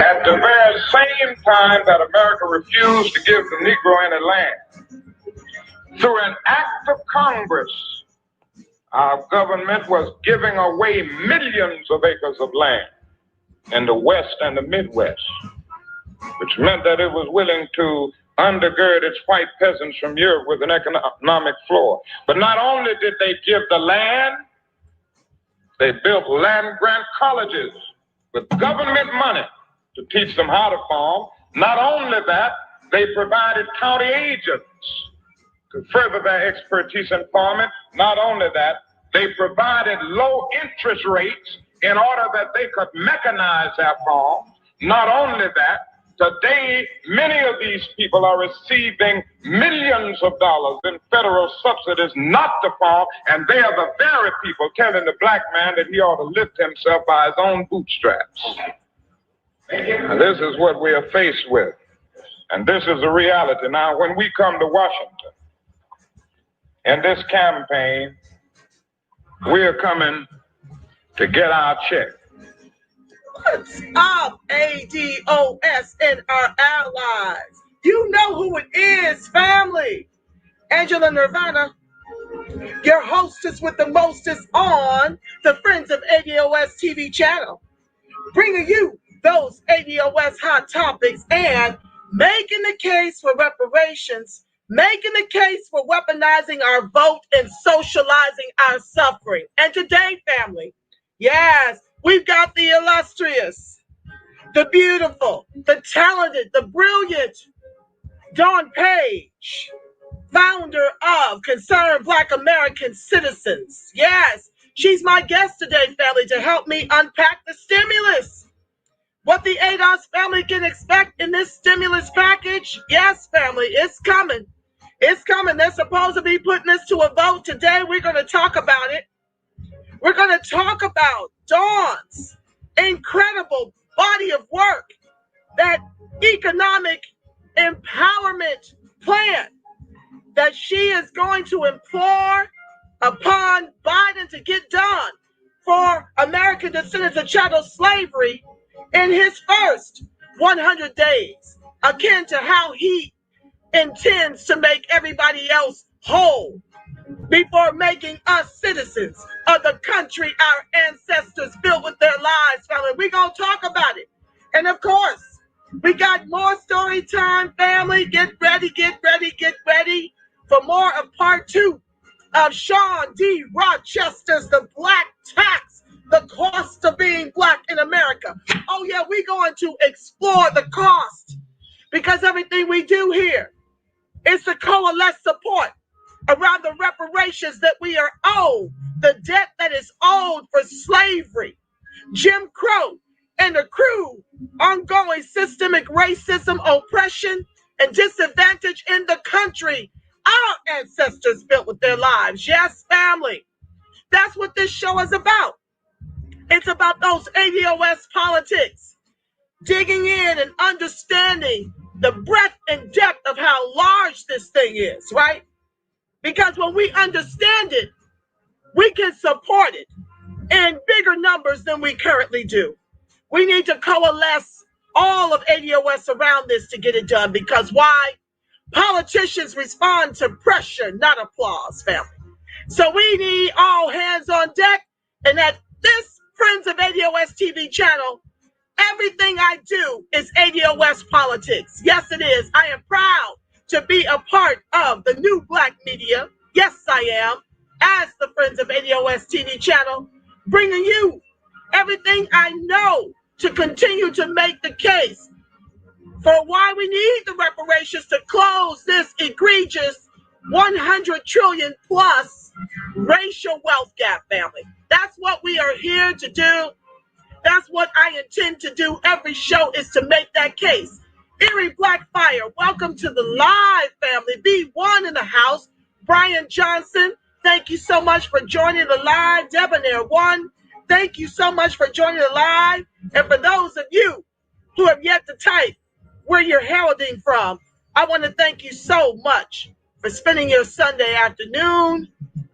At the very same time that America refused to give the Negro any land, through an act of Congress, our government was giving away millions of acres of land in the West and the Midwest, which meant that it was willing to undergird its white peasants from Europe with an economic floor. But not only did they give the land, they built land-grant colleges with government money to teach them how to farm. Not only that, they provided county agents to further their expertise in farming. Not only that, they provided low interest rates in order that they could mechanize their farms. Not only that, today many of these people are receiving millions of dollars in federal subsidies not to farm, and they are the very people telling the black man that he ought to lift himself by his own bootstraps. And this is what we are faced with, and this is the reality. Now, when we come to Washington in this campaign, we are coming to get our check. What's up, ADOS and our allies? You know who it is, family. Angela Nirvana, your hostess with the mostest on the Friends of ADOS TV channel, bringing you those ADOS hot topics and making the case for reparations, making the case for weaponizing our vote and socializing our suffering. And today, family, yes, we've got the illustrious, the beautiful, the talented, the brilliant Dawn Paige, founder of Concerned Black American Citizens. Yes, she's my guest today, family, to help me unpack the stimulus. What the ADOS family can expect in this stimulus package? Yes, family, it's coming. It's coming. They're supposed to be putting this to a vote today. We're going to talk about it. We're going to talk about Dawn's incredible body of work, that economic empowerment plan that she is going to implore upon Biden to get done for American descendants of chattel slavery in his first 100 days, akin to how he intends to make everybody else whole before making us citizens of the country our ancestors built with their lives, family. We're going to talk about it. And of course, we got more story time, family. Get ready, get ready, get ready for more of part 2 of Shawn D. Rochester's The Black Tax, the cost of being black in America. Oh yeah, we're going to explore the cost, because everything we do here is to coalesce support around the reparations that we are owed, the debt that is owed for slavery, Jim Crow, and accrued ongoing systemic racism, oppression, and disadvantage in the country our ancestors built with their lives. Yes, family. That's what this show is about. It's about those ADOS politics, digging in and understanding the breadth and depth of how large this thing is, right? Because when we understand it, we can support it in bigger numbers than we currently do. We need to coalesce all of ADOS around this to get it done, because why? Politicians respond to pressure, not applause, family. So we need all hands on deck, and at this Friends of ADOS TV channel, everything I do is ADOS politics. Yes, it is. I am proud to be a part of the new black media. Yes, I am. As the Friends of ADOS TV channel, bringing you everything I know to continue to make the case for why we need the reparations to close this egregious 100 trillion plus racial wealth gap, family. That's what we are here to do. That's what I intend to do. Every show is to make that case. Erie Black Fire, welcome to the live family. B1 in the house. Brian Johnson, thank you so much for joining the live. Debonair One, thank you so much for joining the live. And for those of you who have yet to type where you're heralding from, I want to thank you so much for spending your Sunday afternoon,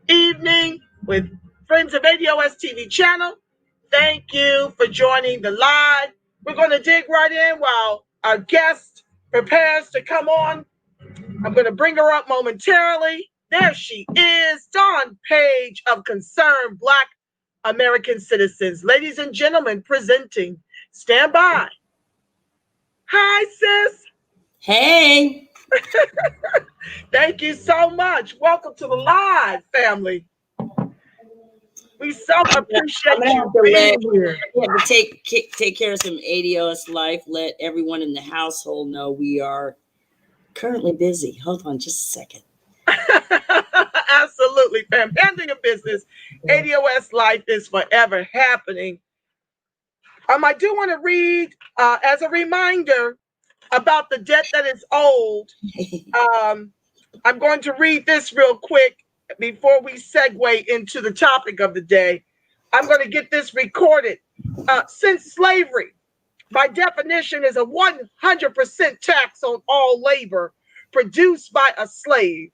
evening with friends of ADOS TV channel. Thank you for joining the live. We're going to dig right in while our guest prepares to come on. I'm going to bring her up momentarily. There she is, Dawn Paige of Concerned Black American Citizens. Ladies and gentlemen, presenting. Stand by. Hi, sis. Hey. Thank you so much. Welcome to the live family. We so appreciate you being here. We have to take care of some ADOS life. Let everyone in the household know we are currently busy. Hold on just a second. Absolutely, fam. Handling a business, ADOS life is forever happening. I do want to read, as a reminder, about the debt that is owed. I'm going to read this real quick before we segue into the topic of the day. I'm going to get this recorded. Since slavery, by definition, is a 100% tax on all labor produced by a slave,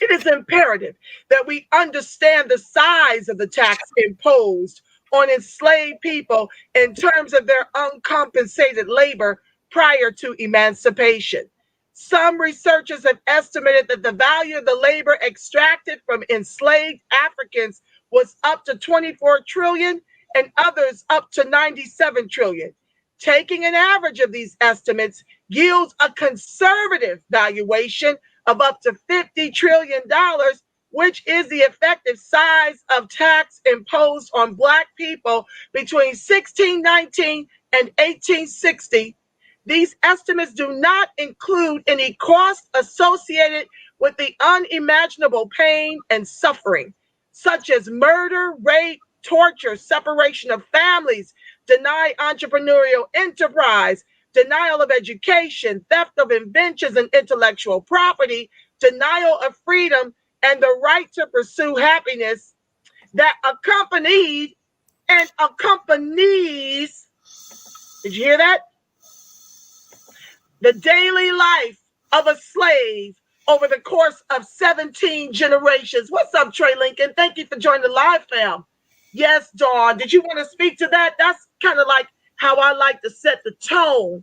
it is imperative that we understand the size of the tax imposed on enslaved people in terms of their uncompensated labor prior to emancipation. Some researchers have estimated that the value of the labor extracted from enslaved Africans was up to 24 trillion and others up to 97 trillion. Taking an average of these estimates yields a conservative valuation of up to $50 trillion, which is the effective size of tax imposed on Black people between 1619 and 1860. These estimates do not include any cost associated with the unimaginable pain and suffering, such as murder, rape, torture, separation of families, denied entrepreneurial enterprise, denial of education, theft of inventions and intellectual property, denial of freedom, and the right to pursue happiness that accompanied and accompanies, did you hear that? The daily life of a slave over the course of 17 generations. What's up, Trey Lincoln? Thank you for joining the live, fam. Yes, Dawn, did you want to speak to that? That's kind of like how I like to set the tone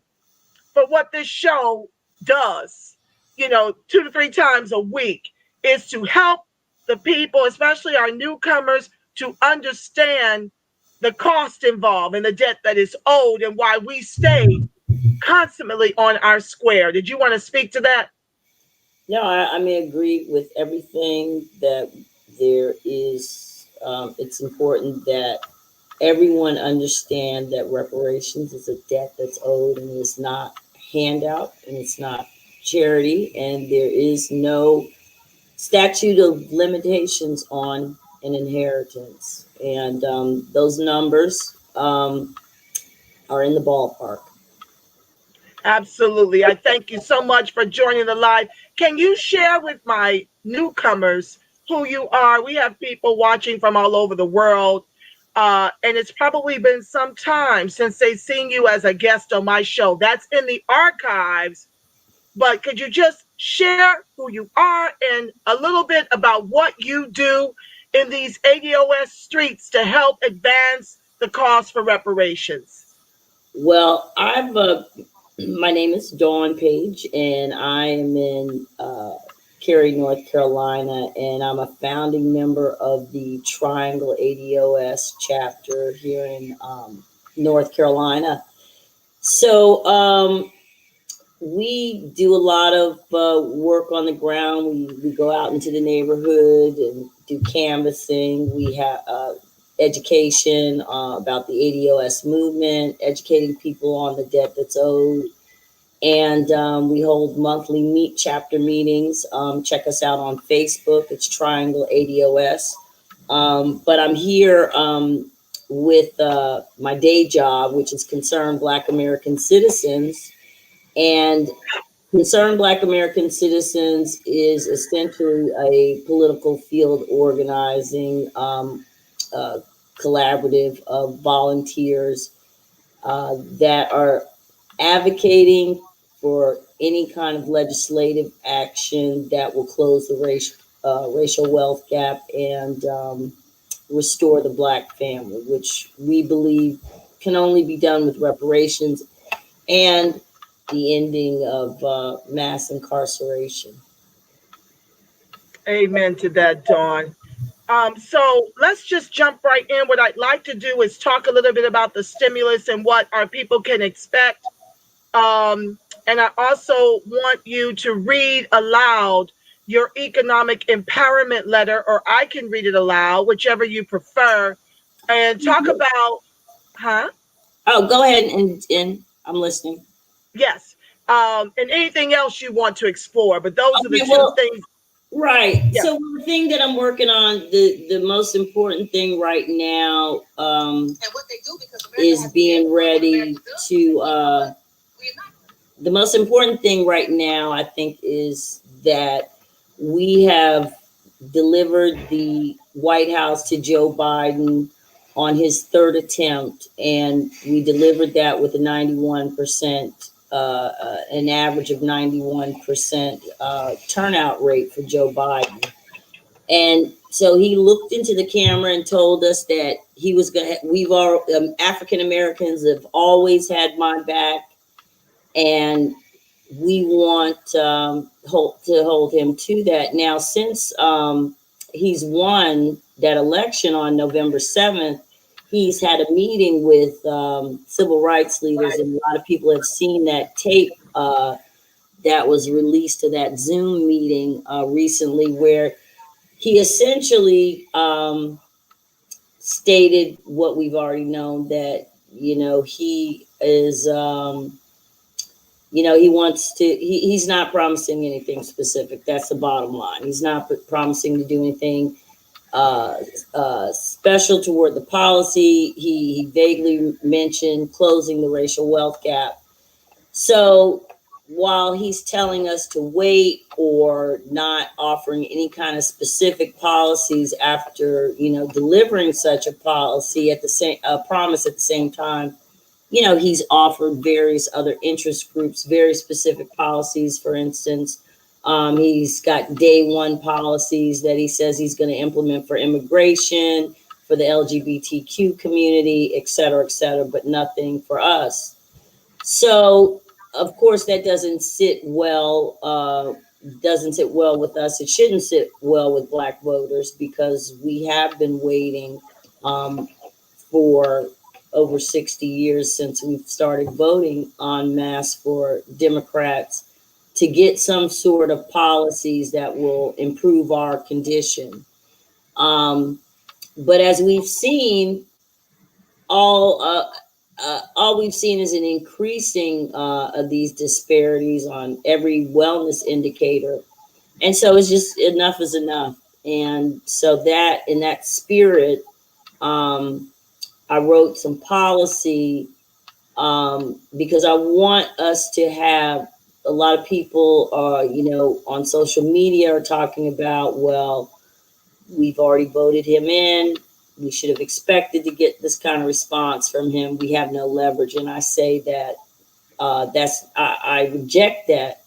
for what this show does, 2 to 3 times a week, is to help the people, especially our newcomers, to understand the cost involved and the debt that is owed and why we stay constantly on our square. Did you want to speak to that? No, I agree with everything that there is. It's important that everyone understand that reparations is a debt that's owed and it's not handout and it's not charity, and there is no statute of limitations on an inheritance. And those numbers are in the ballpark. Absolutely. I thank you so much for joining the live. Can you share with my newcomers who you are? We have people watching from all over the world, and it's probably been some time since they've seen you as a guest on my show. That's in the archives, but could you just share who you are and a little bit about what you do in these ADOS streets to help advance the cause for reparations? Well, my name is Dawn Paige, and I am in Cary, North Carolina, and I'm a founding member of the Triangle ADOS chapter here in North Carolina. So we do a lot of work on the ground. We go out into the neighborhood and do canvassing. We have education about the ADOS movement, educating people on the debt that's owed. And we hold monthly chapter meetings. Check us out on Facebook. It's Triangle ADOS. But I'm here with my day job, which is Concerned Black American Citizens. And Concerned Black American Citizens is essentially a political field organizing collaborative of volunteers that are advocating for any kind of legislative action that will close the racial wealth gap and restore the Black family, which we believe can only be done with reparations and the ending of mass incarceration. Amen to that, Dawn. So let's just jump right in. What I'd like to do is talk a little bit about the stimulus and what our people can expect. And I also want you to read aloud your economic empowerment letter, or I can read it aloud, whichever you prefer, and talk about, Oh, go ahead and I'm listening. Yes. And anything else you want to explore, but those are the two things. Right. Yeah. So the thing that I'm working on, the most important thing right now is being ready to, the most important thing right now, I think, is that we have delivered the White House to Joe Biden on his third attempt, and we delivered that with a 91%, an average of 91% turnout rate for Joe Biden. And so he looked into the camera and told us that he was going to, we've all, African Americans have always had my back, and we want to hold him to that. Now, since he's won that election on November 7th, he's had a meeting with civil rights leaders, and a lot of people have seen that tape that was released to that Zoom meeting recently, where he essentially stated what we've already known, that, you know, he is, you know, he wants to, he's not promising anything specific. That's the bottom line. He's not promising to do anything special toward the policy. He vaguely mentioned closing the racial wealth gap. So while he's telling us to wait or not offering any kind of specific policies after, you know, delivering such a policy at the same promise at the same time, you know, he's offered various other interest groups very specific policies. For instance, he's got day one policies that he says he's going to implement for immigration, for the LGBTQ community, et cetera, but nothing for us. So, of course, that doesn't sit well with us. It shouldn't sit well with Black voters, because we have been waiting for over 60 years since we've started voting en masse for Democrats to get some sort of policies that will improve our condition. But as we've seen, all we've seen is an increasing of these disparities on every wellness indicator. And so it's just enough is enough. And so that, in that spirit, I wrote some policy because I want us to have, a lot of people you know, on social media are talking about, well, we've already voted him in. We should have expected to get this kind of response from him. We have no leverage. And I say that I reject that.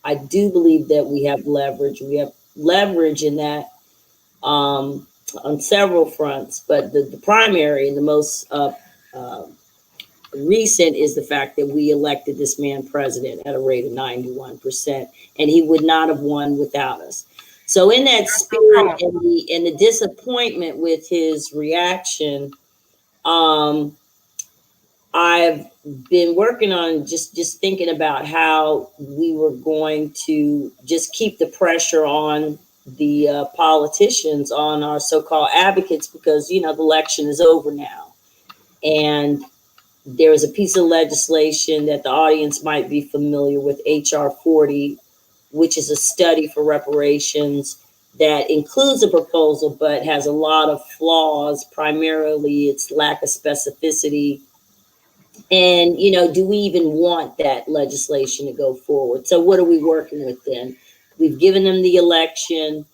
I do believe that we have leverage. We have leverage in that on several fronts, but the primary and the most recent is the fact that we elected this man president at a rate of 91%, and he would not have won without us. So in that spirit and the disappointment with his reaction, I've been working on just thinking about how we were going to just keep the pressure on the politicians, on our so-called advocates, because, you know, the election is over now. And there is a piece of legislation that the audience might be familiar with, HR 40, which is a study for reparations that includes a proposal but has a lot of flaws. Primarily, its lack of specificity And, you know, do we even want that legislation to go forward? So what are we working with then? We've given him the election.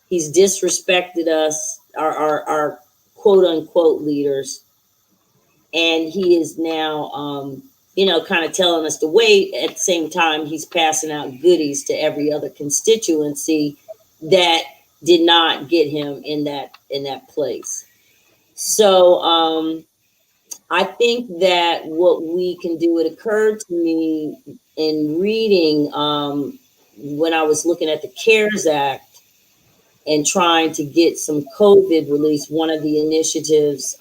He's disrespected us, our quote unquote leaders. And he is now, you know, kind of telling us to wait. At the same time, he's passing out goodies to every other constituency that did not get him in that place. So I think that what we can do, it occurred to me in reading when I was looking at the CARES Act and trying to get some COVID release. One of the initiatives,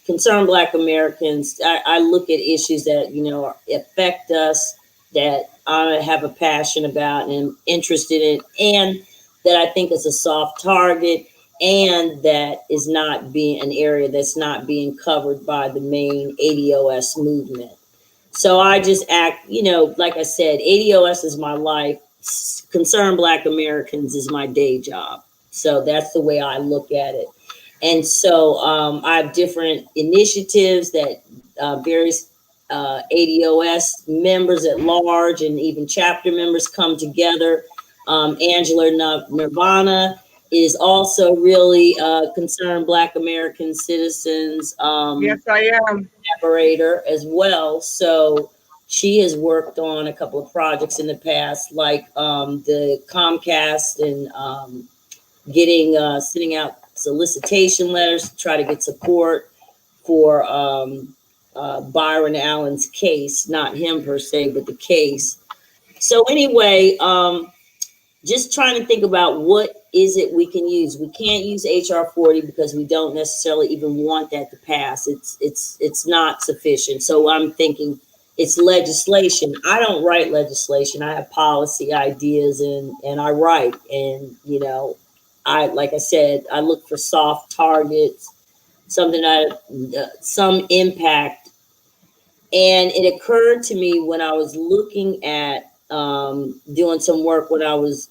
Concern Black Americans, I look at issues that, you know, affect us, that I have a passion about and am interested in, and that I think is a soft target, and that is not being an area that's not being covered by the main ADOS movement. So I just act, you know, like I said, ADOS is my life. Concern Black Americans is my day job. So that's the way I look at it. And so I have different initiatives that various ADOS members at large and even chapter members come together. Angela Nirvana is also really concerned Black American citizens. Yes, I am. Collaborator as well. So she has worked on a couple of projects in the past, like the Comcast and getting sending out solicitation letters to try to get support for Byron Allen's case, not him per se, but the case. So anyway, just trying to think about what is it we can use. We can't use HR 40 because we don't necessarily even want that to pass. It's not sufficient. So I'm thinking it's legislation. I don't write legislation. I have policy ideas and I write. And, you know, like I said, I look for soft targets, something that some impact. And it occurred to me when I was looking at doing some work when I was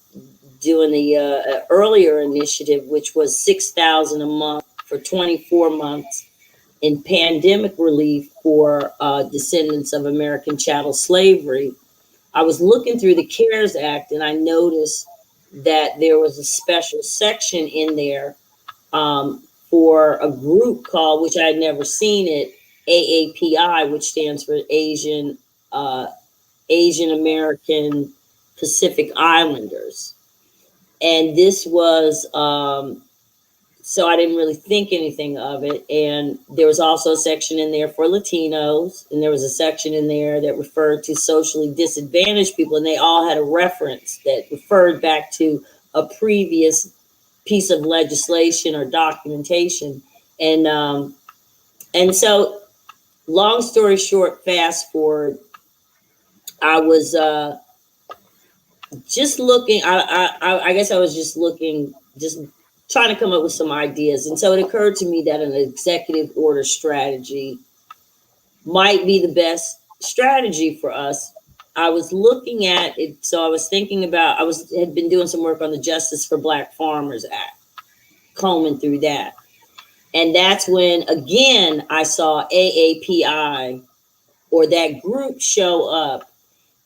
doing the earlier initiative, which was $6,000 a month for 24 months in pandemic relief for descendants of American chattel slavery. I was looking through the CARES Act and I noticed that there was a special section in there for a group called, which I had never seen it, AAPI, which stands for Asian American Pacific Islanders. And this was, so I didn't really think anything of it. And there was also a section in there for Latinos, and there was a section in there that referred to socially disadvantaged people, and they all had a reference that referred back to a previous piece of legislation or documentation. And so long story short, fast forward, I was just looking, I guess I was just looking, just trying to come up with some ideas. And so it occurred to me that an executive order strategy might be the best strategy for us. I was looking at it, so I was thinking about, had been doing some work on the Justice for Black Farmers Act, combing through that. And that's when, again, I saw AAPI or that group show up.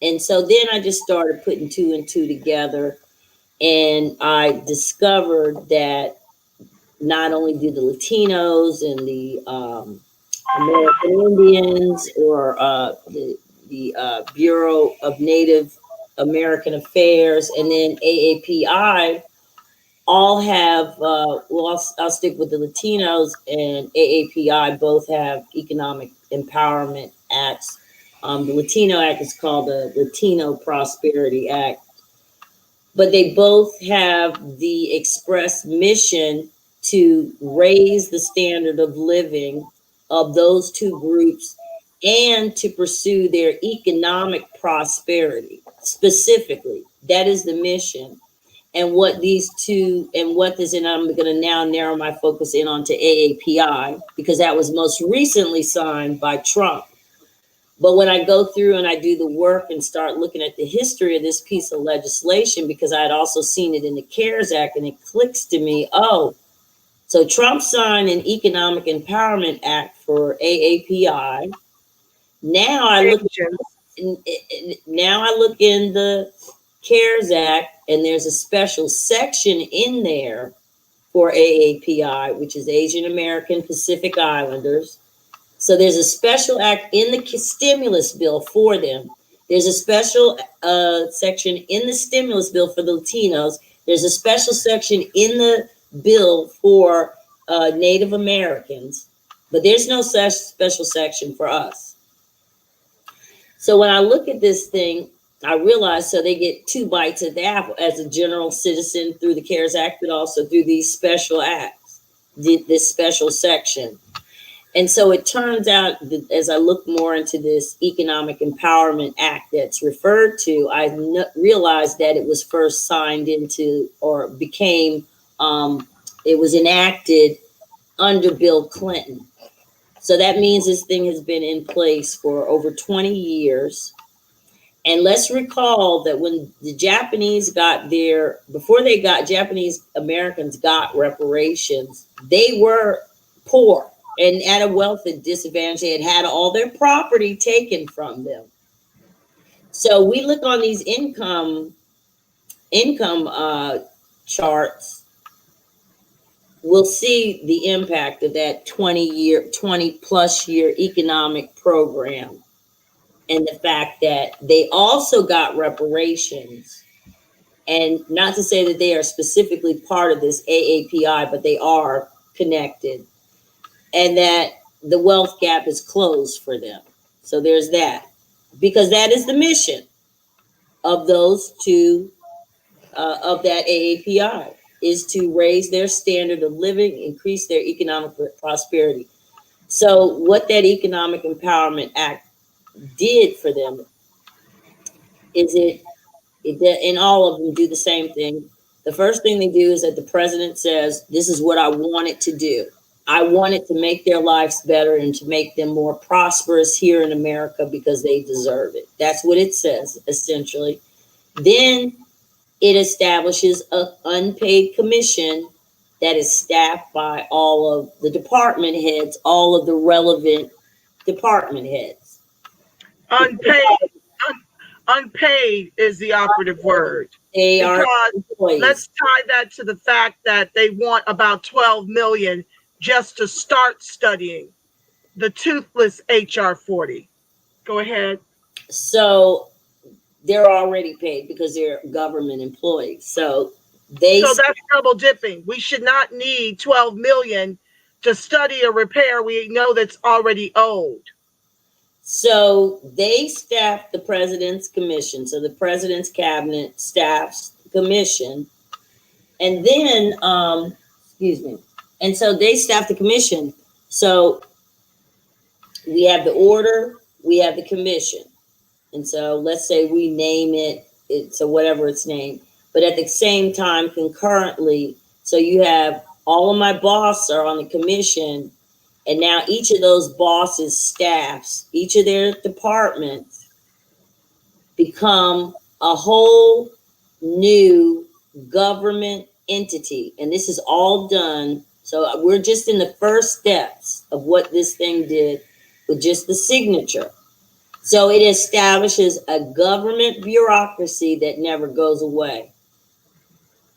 And so then I just started putting two and two together. And I discovered that not only do the Latinos and the American Indians or the Bureau of Native American Affairs and then AAPI all have, well, I'll stick with the Latinos and AAPI both have economic empowerment acts. The Latino Act is called the Latino Prosperity Act. But they both have the express mission to raise the standard of living of those two groups and to pursue their economic prosperity specifically. That is the mission. And what these two, and what this, and I'm going to now narrow my focus in onto AAPI because that was most recently signed by Trump. But when I go through and I do the work and start looking at the history of this piece of legislation, because I had also seen it in the CARES Act, and it clicks to me, oh, so Trump signed an Economic Empowerment Act for AAPI. Now I look in the CARES Act, and there's a special section in there for AAPI, which is Asian American Pacific Islanders. So there's a special act in the stimulus bill for them. There's a special section in the stimulus bill for the Latinos. There's a special section in the bill for Native Americans, but there's no such special section for us. So when I look at this thing, I realize so they get 2 bites at the apple as a general citizen through the CARES Act, but also through these special acts, this special section. And so it turns out that as I look more into this Economic Empowerment Act that's referred to, I realized that it was first signed into or became, it was enacted under Bill Clinton. So that means this thing has been in place for over 20 years. And let's recall that when the Japanese got there, before they got, Japanese Americans got reparations, they were poor and at a wealth disadvantage. They had all their property taken from them. So we look on these income charts, we'll see the impact of that 20 plus year economic program, and the fact that they also got reparations. And not to say that they are specifically part of this AAPI, but they are connected, and that the wealth gap is closed for them. So there's that, because that is the mission of those two, of that AAPI, is to raise their standard of living, increase their economic prosperity. So what that Economic Empowerment Act did for them is and all of them do the same thing. The first thing they do is that the president says, this is what I want it to do. I want it to make their lives better and to make them more prosperous here in America because they deserve it. That's what it says, essentially. Then it establishes an unpaid commission that is staffed by all of the department heads, all of the relevant department heads. Unpaid is the operative word. They are employees. Let's tie that to the fact that they want about 12 million just to start studying the toothless HR 40. Go ahead. So they're already paid because they're government employees. So that's double dipping. We should not need 12 million to study a repair we know that's already owed. So they staff the president's commission. So the president's cabinet staffs the commission. And then, and so they staff the commission. So we have the order, we have the commission. And so let's say we name it, so whatever it's named. But at the same time, concurrently, so you have all of my bosses are on the commission. And now each of those bosses' staffs, each of their departments become a whole new government entity. And this is all done. So we're just in the first steps of what this thing did with just the signature. So it establishes a government bureaucracy that never goes away.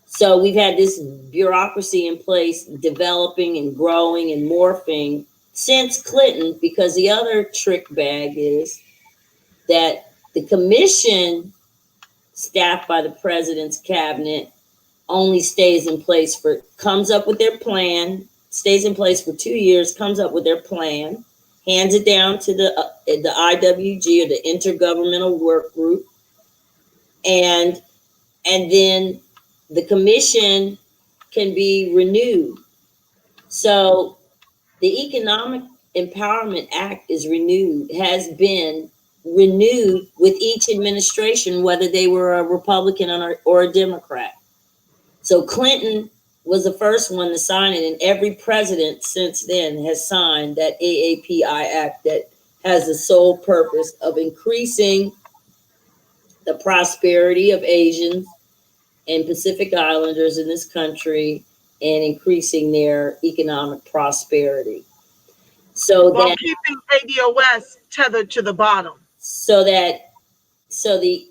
So we've had this bureaucracy in place, developing and growing and morphing since Clinton, because the other trick bag is that the commission staffed by the president's cabinet only stays in place comes up with their plan, stays in place for 2 years, comes up with their plan, hands it down to the IWG, or the Intergovernmental Work Group, and then the commission can be renewed. So the Economic Empowerment Act has been renewed with each administration, whether they were a Republican or a Democrat. So Clinton was the first one to sign it, and every president since then has signed that AAPI Act that has the sole purpose of increasing the prosperity of Asians and Pacific Islanders in this country and increasing their economic prosperity. so while that keeping ADOS tethered to the bottom. so the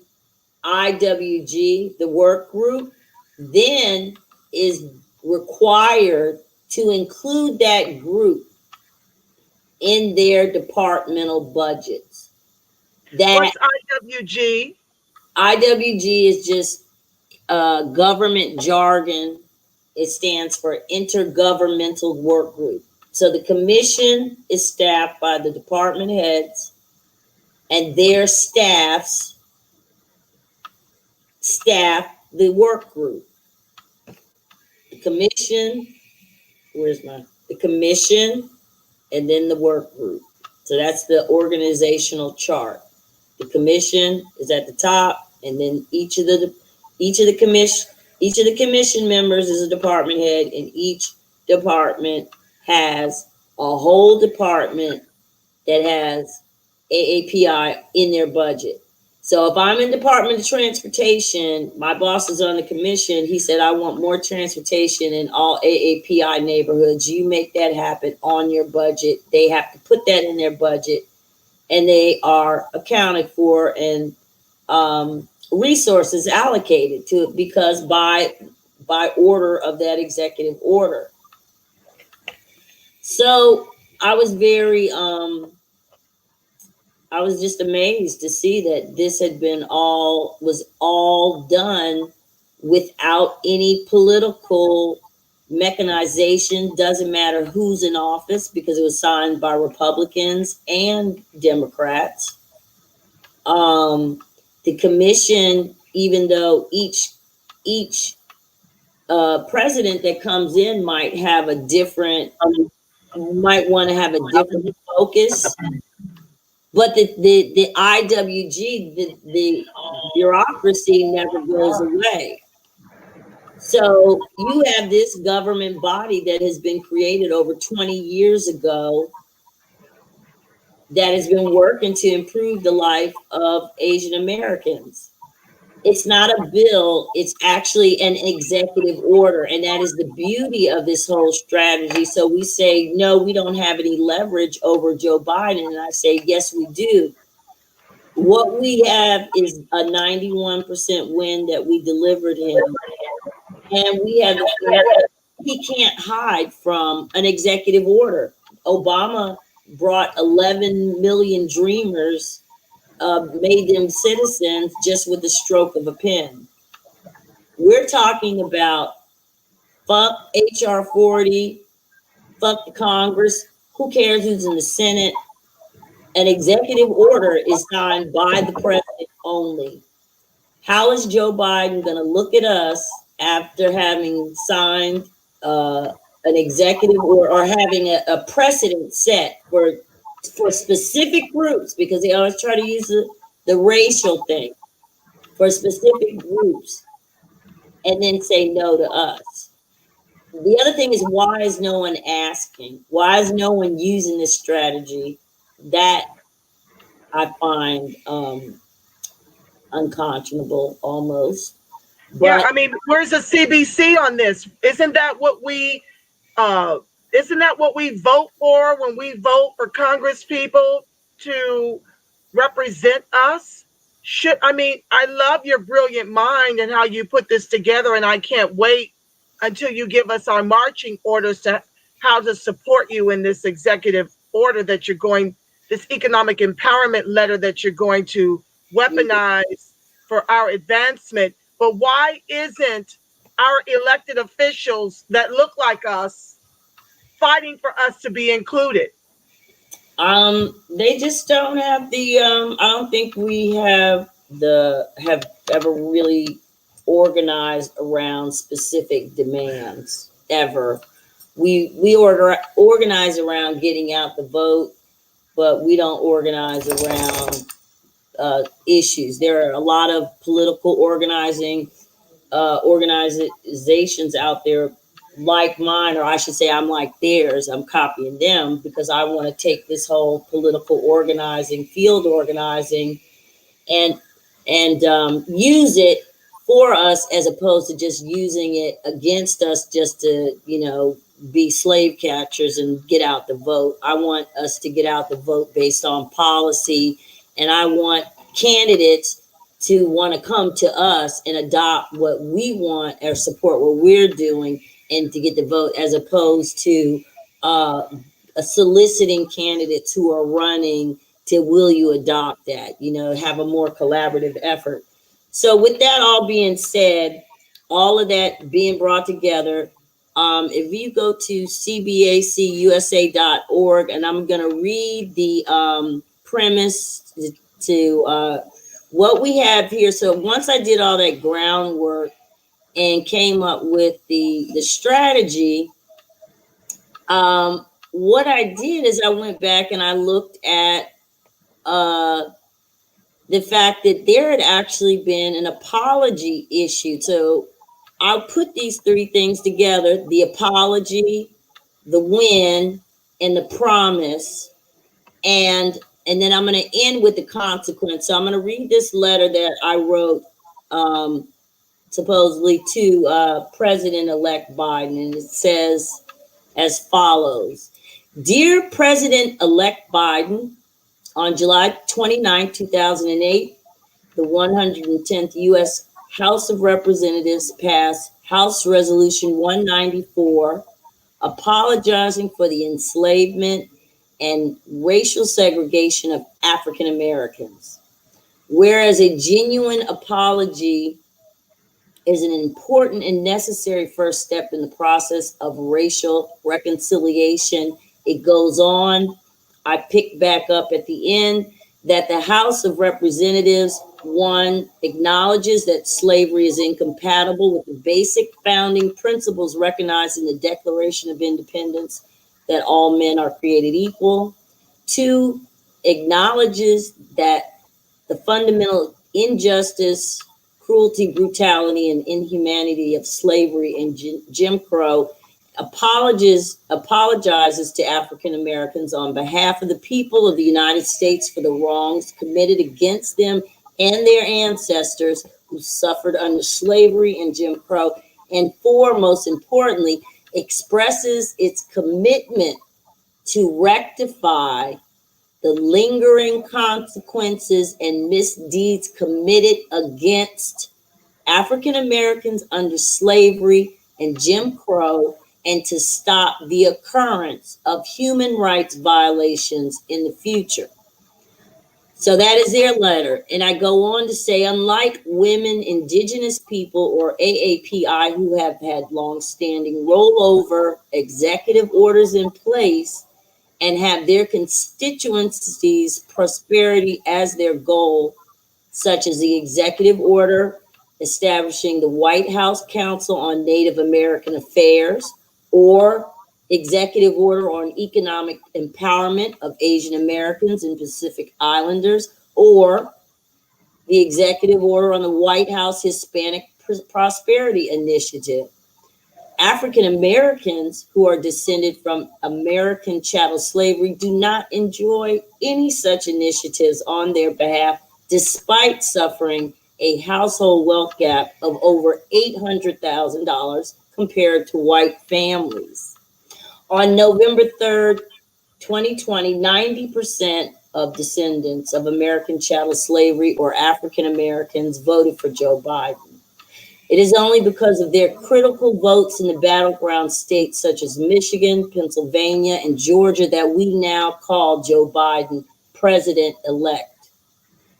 IWG, the work group, then is required to include that group in their departmental budgets. That What's IWG? IWG is just government jargon. It stands for Intergovernmental Work Group. So the commission is staffed by the department heads, and their staffs staff the work group. The commission, the commission, and then the work group. So that's the organizational chart. The commission is at the top, and then each of the commission members is a department head, and each department has a whole department that has AAPI in their budget. So if I'm in Department of Transportation, my boss is on the commission. He said, I want more transportation in all AAPI neighborhoods. You make that happen on your budget. They have to put that in their budget, and they are accounted for, and resources allocated to it because by order of that executive order. So I was I was just amazed to see that this was all done without any political mechanization. Doesn't matter who's in office because it was signed by Republicans and Democrats. The commission, even though each president that comes in might have a different, might want to have a different focus. But the IWG, the bureaucracy never goes away. So you have this government body that has been created over 20 years ago that has been working to improve the life of Asian Americans. It's not a bill, it's actually an executive order. And that is the beauty of this whole strategy. So we say, no, we don't have any leverage over Joe Biden. And I say, yes, we do. What we have is a 91% win that we delivered him. And we have, he can't hide from an executive order. Obama brought 11 million dreamers, made them citizens just with the stroke of a pen. We're talking about fuck HR 40, fuck the Congress, who cares who's in the Senate? An executive order is signed by the president only. How is Joe Biden going to look at us after having signed an executive order or having a precedent set for specific groups, because they always try to use the racial thing for specific groups, and then say no to us? The other thing is, why is no one asking? Why is no one using this strategy? That I find unconscionable almost. But, yeah, I mean, where's the CBC on this? Isn't that what we vote for when we vote for Congress people to represent us? I love your brilliant mind and how you put this together, and I can't wait until you give us our marching orders to how to support you in this executive order that you're going, this economic empowerment letter that you're going to weaponize for our advancement. But why isn't our elected officials that look like us fighting for us to be included? They just don't have the I don't think we have ever really organized around specific demands ever. We organize around getting out the vote, but we don't organize around issues. There are a lot of political organizations out there like mine, or I should say I'm like theirs. I'm copying them because I want to take this whole political organizing, field organizing, and use it for us as opposed to just using it against us, just to be slave catchers and get out the vote. I want us to get out the vote based on policy, and I want candidates to want to come to us and adopt what we want or support what we're doing and to get the vote, as opposed to soliciting candidates who are running to will you adopt that, have a more collaborative effort. So with that all being said, all of that being brought together, if you go to cbacusa.org, and I'm going to read the premise to what we have here. So once I did all that groundwork and came up with the strategy, what I did is I went back and I looked at the fact that there had actually been an apology issued. So I'll put these three things together: the apology, the win, and the promise. And then I'm going to end with the consequence. So I'm going to read this letter that I wrote supposedly to President-elect Biden. And it says as follows: Dear President-elect Biden, on July 29, 2008, the 110th U.S. House of Representatives passed House Resolution 194, apologizing for the enslavement and racial segregation of African Americans. Whereas a genuine apology is an important and necessary first step in the process of racial reconciliation, it goes on. I picked back up at the end that the House of Representatives, one, acknowledges that slavery is incompatible with the basic founding principles recognized in the Declaration of Independence, that all men are created equal. Two, acknowledges that the fundamental injustice, cruelty, brutality, and inhumanity of slavery and Jim Crow, apologizes to African Americans on behalf of the people of the United States for the wrongs committed against them and their ancestors who suffered under slavery and Jim Crow. And four, most importantly, expresses its commitment to rectify the lingering consequences and misdeeds committed against African Americans under slavery and Jim Crow, and to stop the occurrence of human rights violations in the future. So that is their letter. And I go on to say, unlike women, indigenous people, or AAPI, who have had longstanding rollover executive orders in place and have their constituencies' prosperity as their goal, such as the executive order establishing the White House Council on Native American Affairs, or executive order on economic empowerment of Asian Americans and Pacific Islanders, or the executive order on the White House Hispanic Prosperity Initiative. African Americans who are descended from American chattel slavery do not enjoy any such initiatives on their behalf, despite suffering a household wealth gap of over $800,000 compared to white families. On November 3rd, 2020, 90% of descendants of American chattel slavery or African Americans voted for Joe Biden. It is only because of their critical votes in the battleground states such as Michigan, Pennsylvania, and Georgia that we now call Joe Biden president-elect.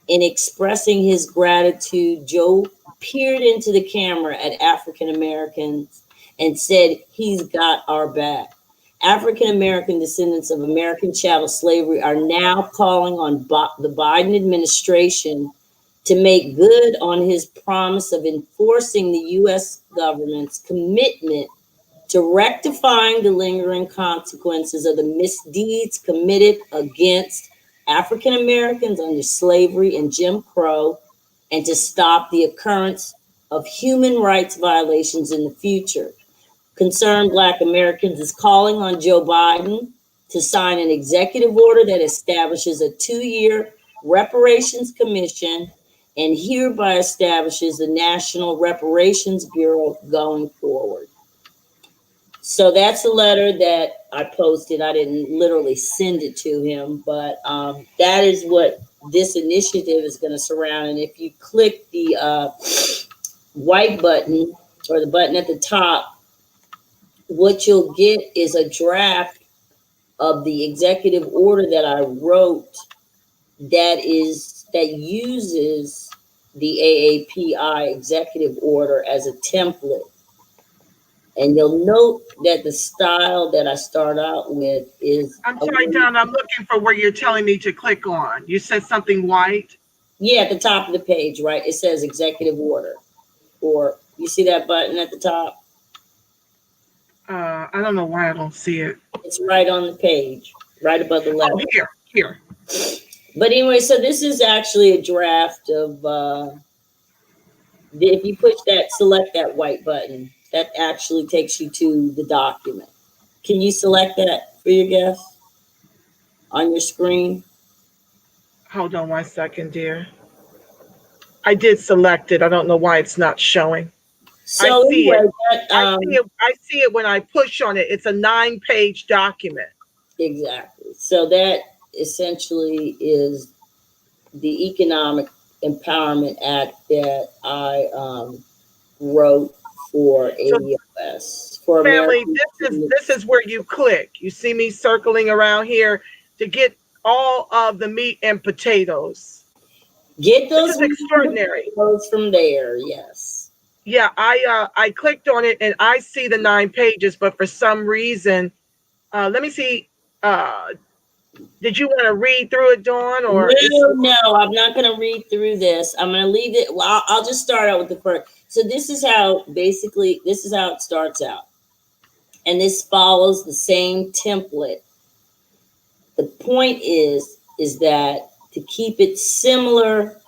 In expressing his gratitude, Joe peered into the camera at African Americans and said, "He's got our back." African American descendants of American chattel slavery are now calling on the Biden administration to make good on his promise of enforcing the U.S. government's commitment to rectifying the lingering consequences of the misdeeds committed against African Americans under slavery and Jim Crow, and to stop the occurrence of human rights violations in the future. Concerned Black Americans is calling on Joe Biden to sign an executive order that establishes a 2-year reparations commission and hereby establishes the National Reparations Bureau going forward. So that's a letter that I posted. I didn't literally send it to him, but that is what this initiative is going to surround. And if you click the white button or the button at the top, what you'll get is a draft of the executive order that I wrote that uses the AAPI executive order as a template. And you'll note that the style that I start out with is... I'm sorry, Dawn, I'm looking for where you're telling me to click on. You said something white? Yeah, at the top of the page, right? It says executive order. Or you see that button at the top? I don't know why I don't see it. It's right on the page, right above the letter. Oh, here. But anyway, so this is actually a draft of... if you push that, select that white button, that actually takes you to the document. Can you select that for your guests on your screen? Hold on 1 second, dear. I did select it. I don't know why it's not showing. So I see anyway, it. I see it when I push on it. It's a 9-page document. Exactly. So that essentially is the Economic Empowerment Act that I wrote for ADOS. For family, American this is where you click. You see me circling around here to get all of the meat and potatoes. Get those. This is extraordinary. Those from there, yes. Yeah, I clicked on it and I see the 9 pages, but for some reason, let me see. Did you want to read through it, Dawn? Or no, I'm not going to read through this. I'm going to leave it. Well, I'll just start out with the first. So this is how it starts out. And this follows the same template. The point is that to keep it similar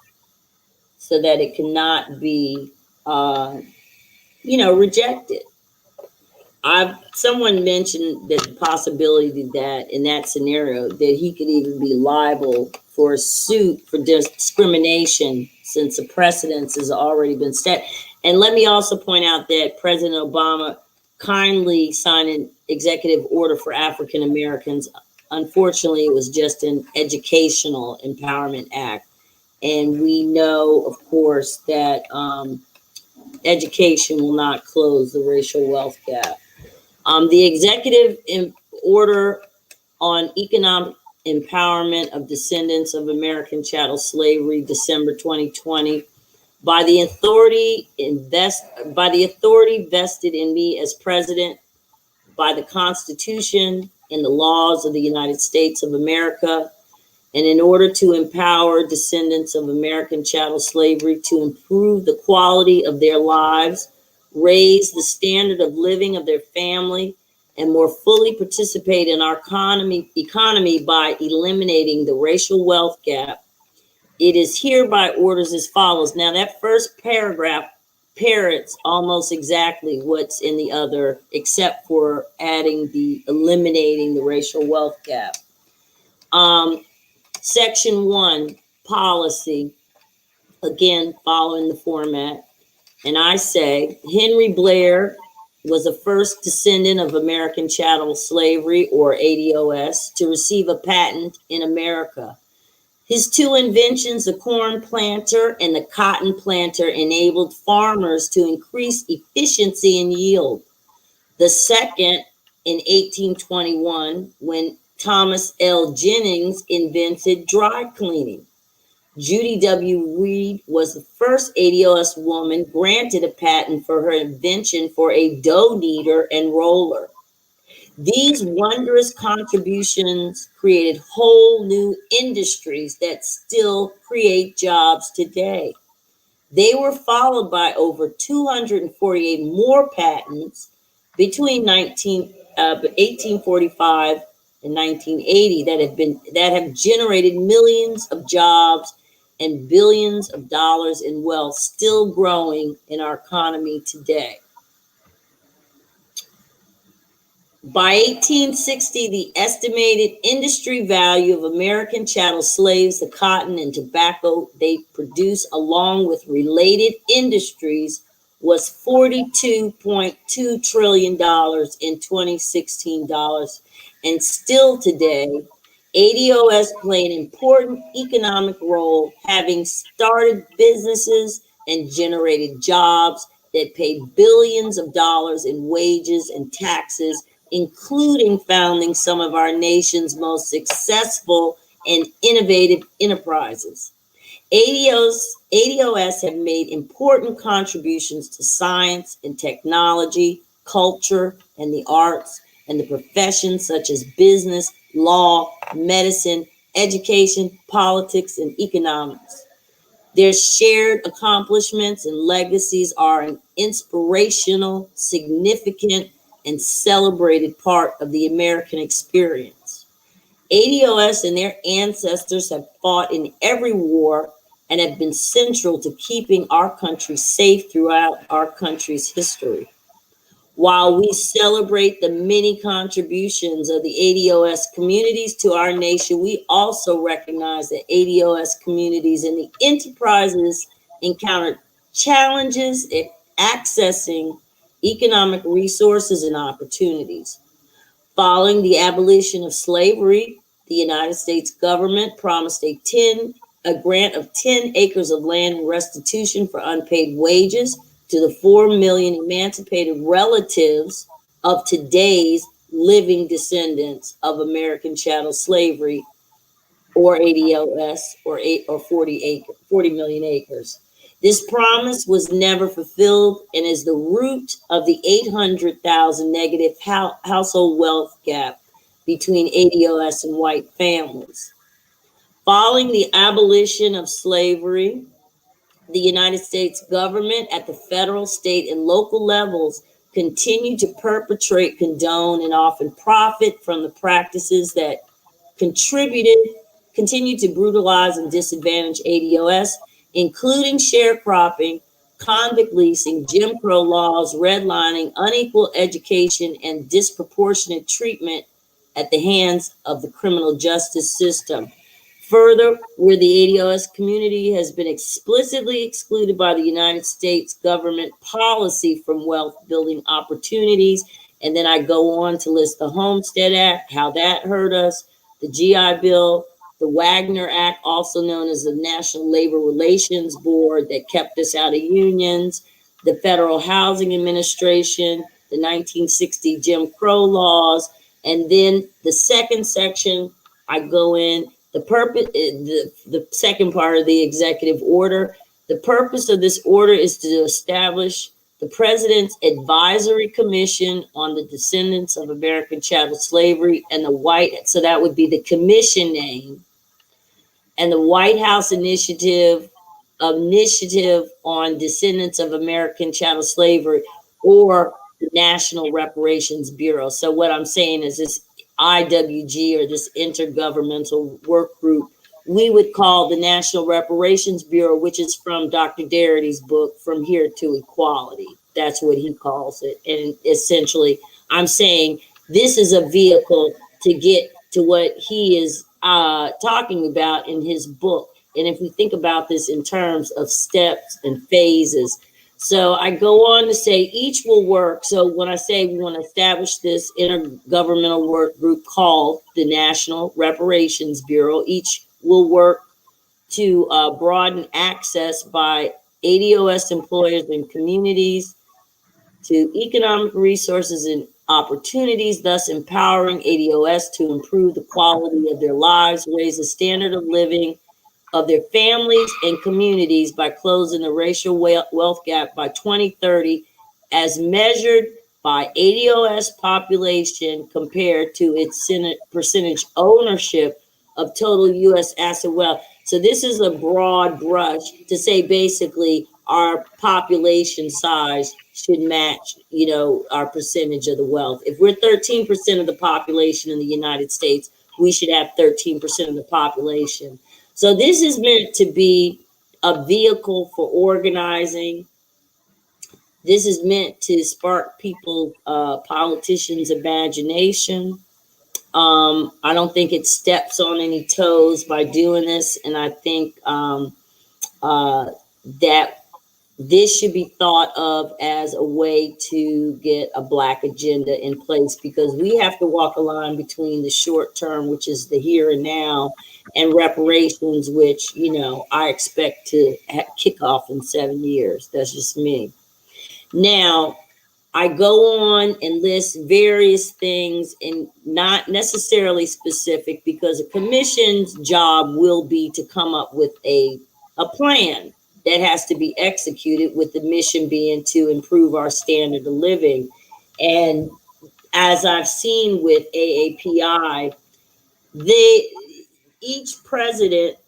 so that it cannot be, rejected. Someone mentioned that the possibility that in that scenario that he could even be liable for a suit for discrimination since the precedence has already been set. And let me also point out that President Obama kindly signed an executive order for African Americans. Unfortunately, it was just an educational empowerment act. And we know, of course, that education will not close the racial wealth gap. The executive order on economic empowerment of descendants of American chattel slavery, December 2020, by the authority vested in me as president, by the Constitution and the laws of the United States of America, and in order to empower descendants of American chattel slavery to improve the quality of their lives, raise the standard of living of their family, and more fully participate in our economy by eliminating the racial wealth gap, it is hereby orders as follows. Now, that first paragraph parrots almost exactly what's in the other, except for adding eliminating the racial wealth gap. Section 1, policy, again, following the format. And I say, Henry Blair was the first descendant of American chattel slavery, or ADOS, to receive a patent in America. His two inventions, the corn planter and the cotton planter, enabled farmers to increase efficiency and yield. The second, in 1821, when Thomas L. Jennings invented dry cleaning. Judy W. Reed was the first ADOS woman granted a patent for her invention for a dough kneader and roller. These wondrous contributions created whole new industries that still create jobs today. They were followed by over 248 more patents between 1845 and 1980 that have generated millions of jobs and billions of dollars in wealth, still growing in our economy today. By 1860, the estimated industry value of American chattel slaves, the cotton and tobacco they produce, along with related industries, was $42.2 trillion in 2016 dollars. And still today, ADOS play an important economic role, having started businesses and generated jobs that pay billions of dollars in wages and taxes, including founding some of our nation's most successful and innovative enterprises. ADOS have made important contributions to science and technology, culture and the arts, and the professions such as business, law, medicine, education, politics, and economics. Their shared accomplishments and legacies are an inspirational, significant, and celebrated part of the American experience. ADOS and their ancestors have fought in every war and have been central to keeping our country safe throughout our country's history. While we celebrate the many contributions of the ADOS communities to our nation, we also recognize that ADOS communities and the enterprises encountered challenges in accessing economic resources and opportunities. Following the abolition of slavery, the United States government promised a grant of 10 acres of land in restitution for unpaid wages to the 4 million emancipated relatives of today's living descendants of American chattel slavery, or ADOS, or 40 million acres. This promise was never fulfilled and is the root of the 800,000 negative household wealth gap between ADOS and white families. Following the abolition of slavery, the United States government at the federal, state, and local levels continue to perpetrate, condone, and often profit from the practices that continue to brutalize and disadvantage ADOS, including sharecropping, convict leasing, Jim Crow laws, redlining, unequal education, and disproportionate treatment at the hands of the criminal justice system. Further, where the ADOS community has been explicitly excluded by the United States government policy from wealth building opportunities. And then I go on to list the Homestead Act, how that hurt us, the GI Bill, the Wagner Act, also known as the National Labor Relations Board, that kept us out of unions, the Federal Housing Administration, the 1960 Jim Crow laws, and then the second section, I go in, the second part of the executive order. The purpose of this order is to establish the President's Advisory Commission on the Descendants of American Chattel Slavery and the so that would be the commission name, and the White House initiative on Descendants of American Chattel Slavery, or the National Reparations Bureau. So what I'm saying is this IWG, or this intergovernmental work group, we would call the National Reparations Bureau, which is from Dr. Darity's book, From Here to Equality. That's what he calls it. And essentially, I'm saying this is a vehicle to get to what he is talking about in his book. And if we think about this in terms of steps and phases, so I go on to say each will work. So when I say we want to establish this intergovernmental work group called the National Reparations Bureau, each will work to broaden access by ADOS employers and communities to economic resources and opportunities, thus empowering ADOS to improve the quality of their lives, raise the standard of living of their families and communities by closing the racial wealth gap by 2030, as measured by ADOS population compared to its percentage ownership of total U.S. asset wealth. So this is a broad brush to say basically our population size should match, our percentage of the wealth. If we're 13% of the population in the United States, we should have 13% of the population. So this is meant to be a vehicle for organizing. This is meant to spark people, politicians' imagination. I don't think it steps on any toes by doing this. And I think that this should be thought of as a way to get a Black agenda in place, because we have to walk a line between the short term, which is the here and now, and reparations, which, you know, I expect to kick off in 7 years. That's just me. Now, I go on and list various things, and not necessarily specific, because a commission's job will be to come up with a plan that has to be executed, with the mission being to improve our standard of living. And as I've seen with AAPI, each president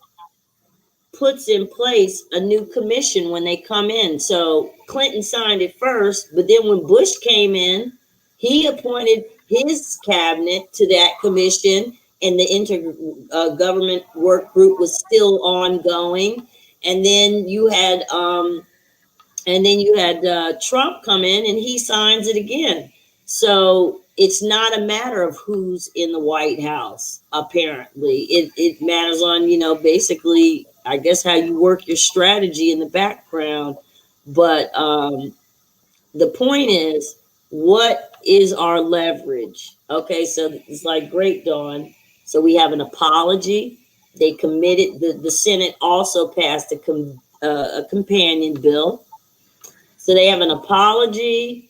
puts in place a new commission when they come in. So Clinton signed it first, but then when Bush came in, he appointed his cabinet to that commission, and the intergovernment work group was still ongoing. And then you had Trump come in, and he signs it again. So it's not a matter of who's in the White House. Apparently, it matters on, you know, basically, I guess, how you work your strategy in the background. But the point is, what is our leverage? Okay, so it's like, great, Dawn. So we have an apology. They committed, the Senate also passed a companion bill. So they have an apology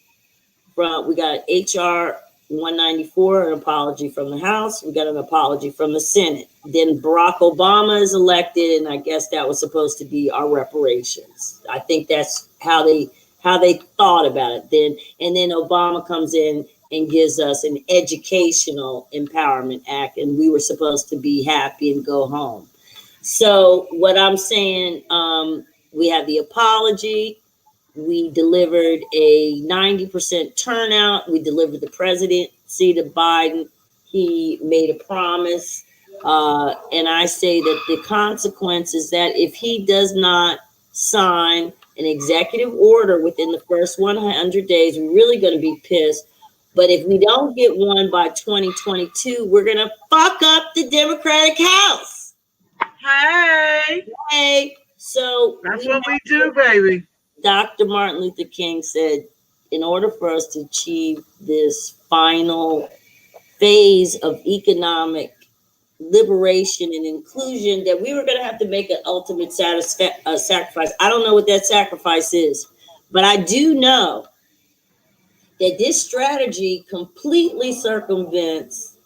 from, we got HR 194, an apology from the House. We got an apology from the Senate. Then Barack Obama is elected, and I guess that was supposed to be our reparations. I think that's how they thought about it then. And then Obama comes in and gives us an educational empowerment act, and we were supposed to be happy and go home. So what I'm saying, we have the apology. We delivered a 90% turnout. We delivered the presidency to Biden. He made a promise. And I say that the consequence is that if he does not sign an executive order within the first 100 days, we're really going to be pissed. But if we don't get one by 2022, we're going to fuck up the Democratic House. Hey. So that's what we do, baby. Dr. Martin Luther King said, in order for us to achieve this final phase of economic liberation and inclusion, that we were going to have to make an ultimate sacrifice. I don't know what that sacrifice is, but I do know that this strategy completely circumvents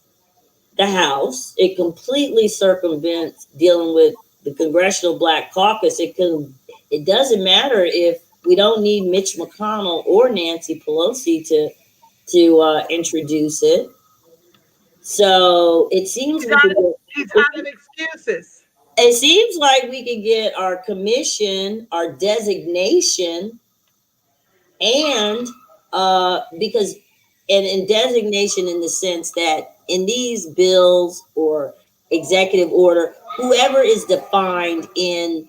the House. It completely circumvents dealing with the Congressional Black Caucus. It doesn't matter if we don't need Mitch McConnell or Nancy Pelosi to introduce it. So it seems he's out of excuses. It seems like we could get our commission, our designation, and because in designation, in the sense that in these bills or executive order, whoever is defined in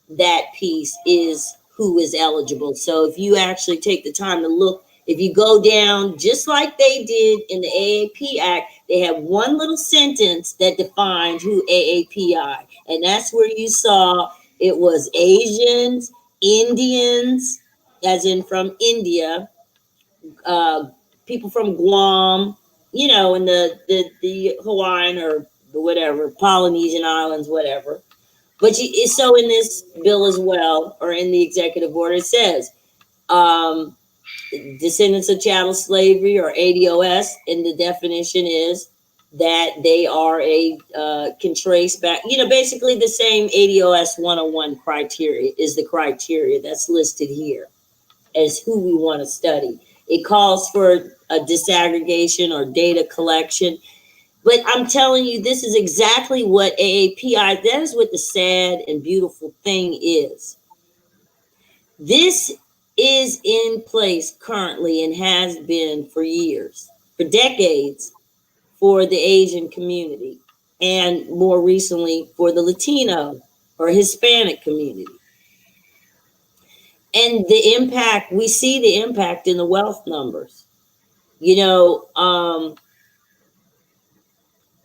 that piece is who is eligible. So if you actually take the time to look, if you go down, just like they did in the AAP Act, they have one little sentence that defined who AAPI. And that's where you saw it was Asians, Indians, as in from India, people from Guam, you know, and the Hawaiian or whatever, Polynesian islands, whatever. But so in this bill as well, or in the executive order, it says descendants of chattel slavery, or ADOS, and the definition is that they are can trace back, you know, basically the same ADOS 101 criteria is the criteria that's listed here as who we want to study. It calls for a disaggregation or data collection. But I'm telling you, this is exactly what AAPI, that is what the sad and beautiful thing is. This is in place currently and has been for years, for decades, for the Asian community, and more recently for the Latino or Hispanic community. And the impact, we see the impact in the wealth numbers. You know,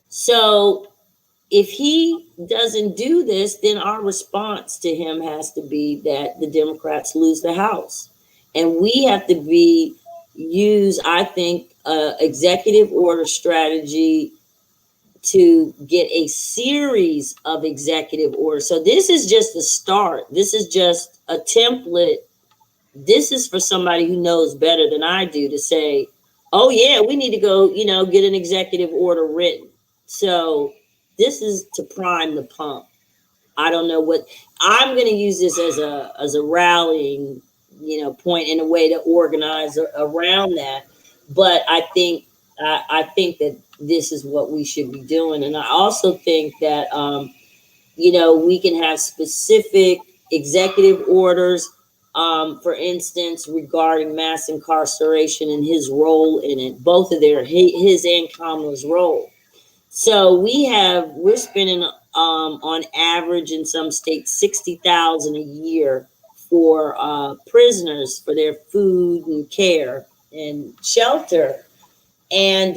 so if he doesn't do this, then our response to him has to be that the Democrats lose the House. And we have to use, I think, executive order strategy to get a series of executive orders. So this is just the start. This is just a template. This is for somebody who knows better than I do to say, oh yeah, we need to go, get an executive order written. So this is to prime the pump. I don't know what I'm going to use this as a rallying, point in a way to organize around that. But I think that this is what we should be doing, and I also think that we can have specific executive orders, for instance, regarding mass incarceration and his role in it, both of his and Kamala's role. So we're spending on average in some states $60,000 a year for prisoners for their food and care and shelter, and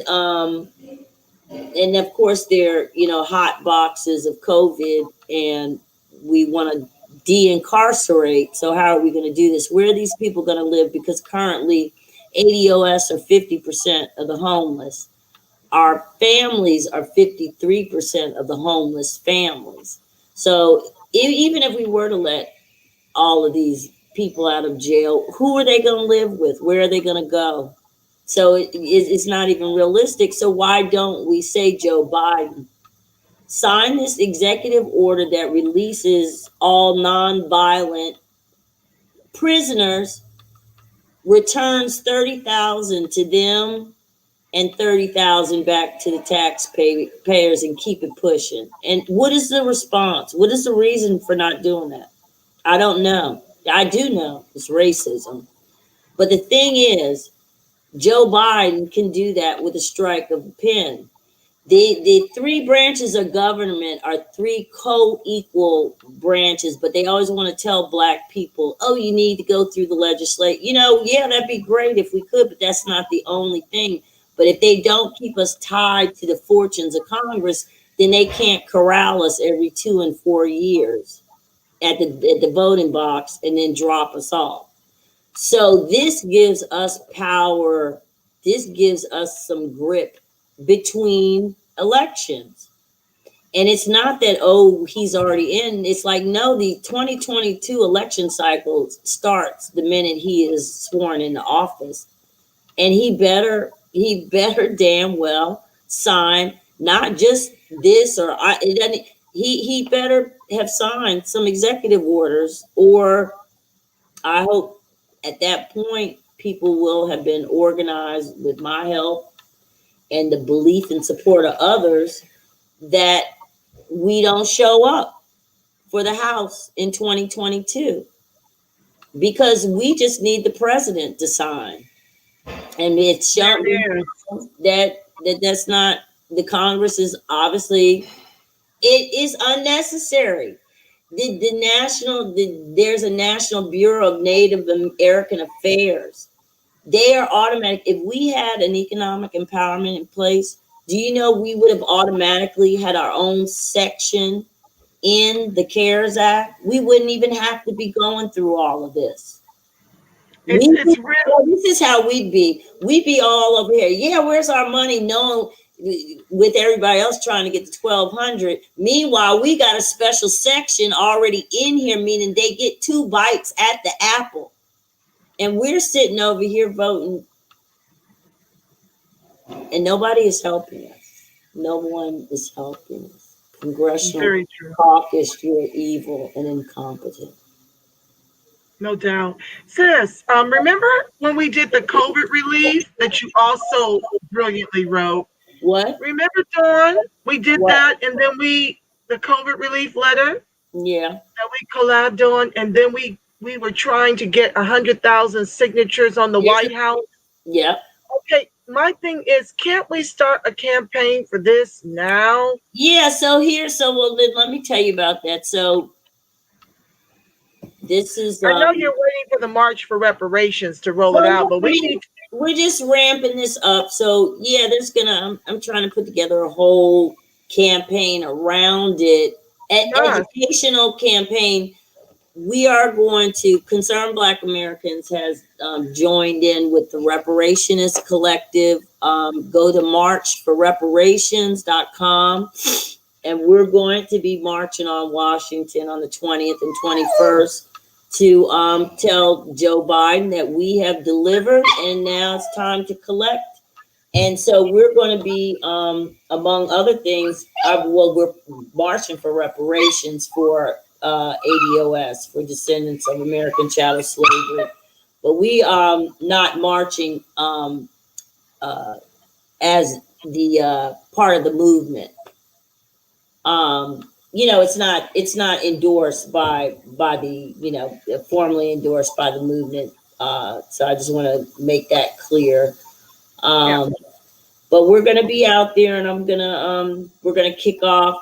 of course they're hot boxes of COVID, and we want to de-incarcerate. So how are we going to do this? Where are these people going to live? Because currently ADOS are 50% of the homeless. Our families are 53% of the homeless families. So even if we were to let all of these people out of jail, who are they going to live with? Where are they going to go? So it's not even realistic. So why don't we say, Joe Biden, sign this executive order that releases all nonviolent prisoners, returns $30,000 to them and $30,000 back to the taxpayers, and keep it pushing. And what is the response? What is the reason for not doing that? I don't know. I do know it's racism. But the thing is, Joe Biden can do that with a strike of a pen. The three branches of government are three co-equal branches, but they always want to tell Black people, oh, you need to go through the legislature. Yeah, that'd be great if we could, but that's not the only thing. But if they don't keep us tied to the fortunes of Congress, then they can't corral us every 2 and 4 years at the voting box and then drop us off. So this gives us power. This gives us some grip between elections. And it's not that, oh, he's already in. It's like, no, the 2022 election cycle starts the minute he is sworn into office. And he better damn well sign not just this he better have signed some executive orders, or I hope at that point people will have been organized with my help and the belief and support of others that we don't show up for the House in 2022, because we just need the president to sign. And it's shown that's not, the Congress is obviously, it is unnecessary. There's a National Bureau of Native American Affairs. They are automatic. If we had an economic empowerment in place, do you know we would have automatically had our own section in the CARES Act? We wouldn't even have to be going through all of this. It's real. This is how we'd be. We'd be all over here. Yeah, where's our money? No, with everybody else trying to get to 1,200. Meanwhile, we got a special section already in here, meaning they get 2 bites at the apple. And we're sitting over here voting, and nobody is helping us. No one is helping us. Congressional caucus, you're evil and incompetent. No doubt. Sis, remember when we did the COVID relief that you also brilliantly wrote? What? Remember, Dawn? We did that, and then the COVID relief letter? Yeah. That we collabed on, and then we were trying to get 100,000 signatures on the White House. Yeah. Okay, my thing is, can't we start a campaign for this now? Yeah, let me tell you about that. So this is I know you're waiting for the March for Reparations to roll it out, but we're just ramping this up. So yeah, I'm trying to put together a whole campaign around it, an Yes. educational campaign. We are going to, Concerned Black Americans has joined in with the Reparationist Collective. Go to marchforreparations.com, and we're going to be marching on Washington on the 20th and 21st to tell Joe Biden that we have delivered and now it's time to collect. And so we're going to be, among other things, we're marching for reparations for ADOS, for descendants of American chattel slavery. But we not marching as the part of the movement. It's not endorsed by the, formally endorsed by the movement. So I just want to make that clear. But we're going to be out there, and we're going to kick off,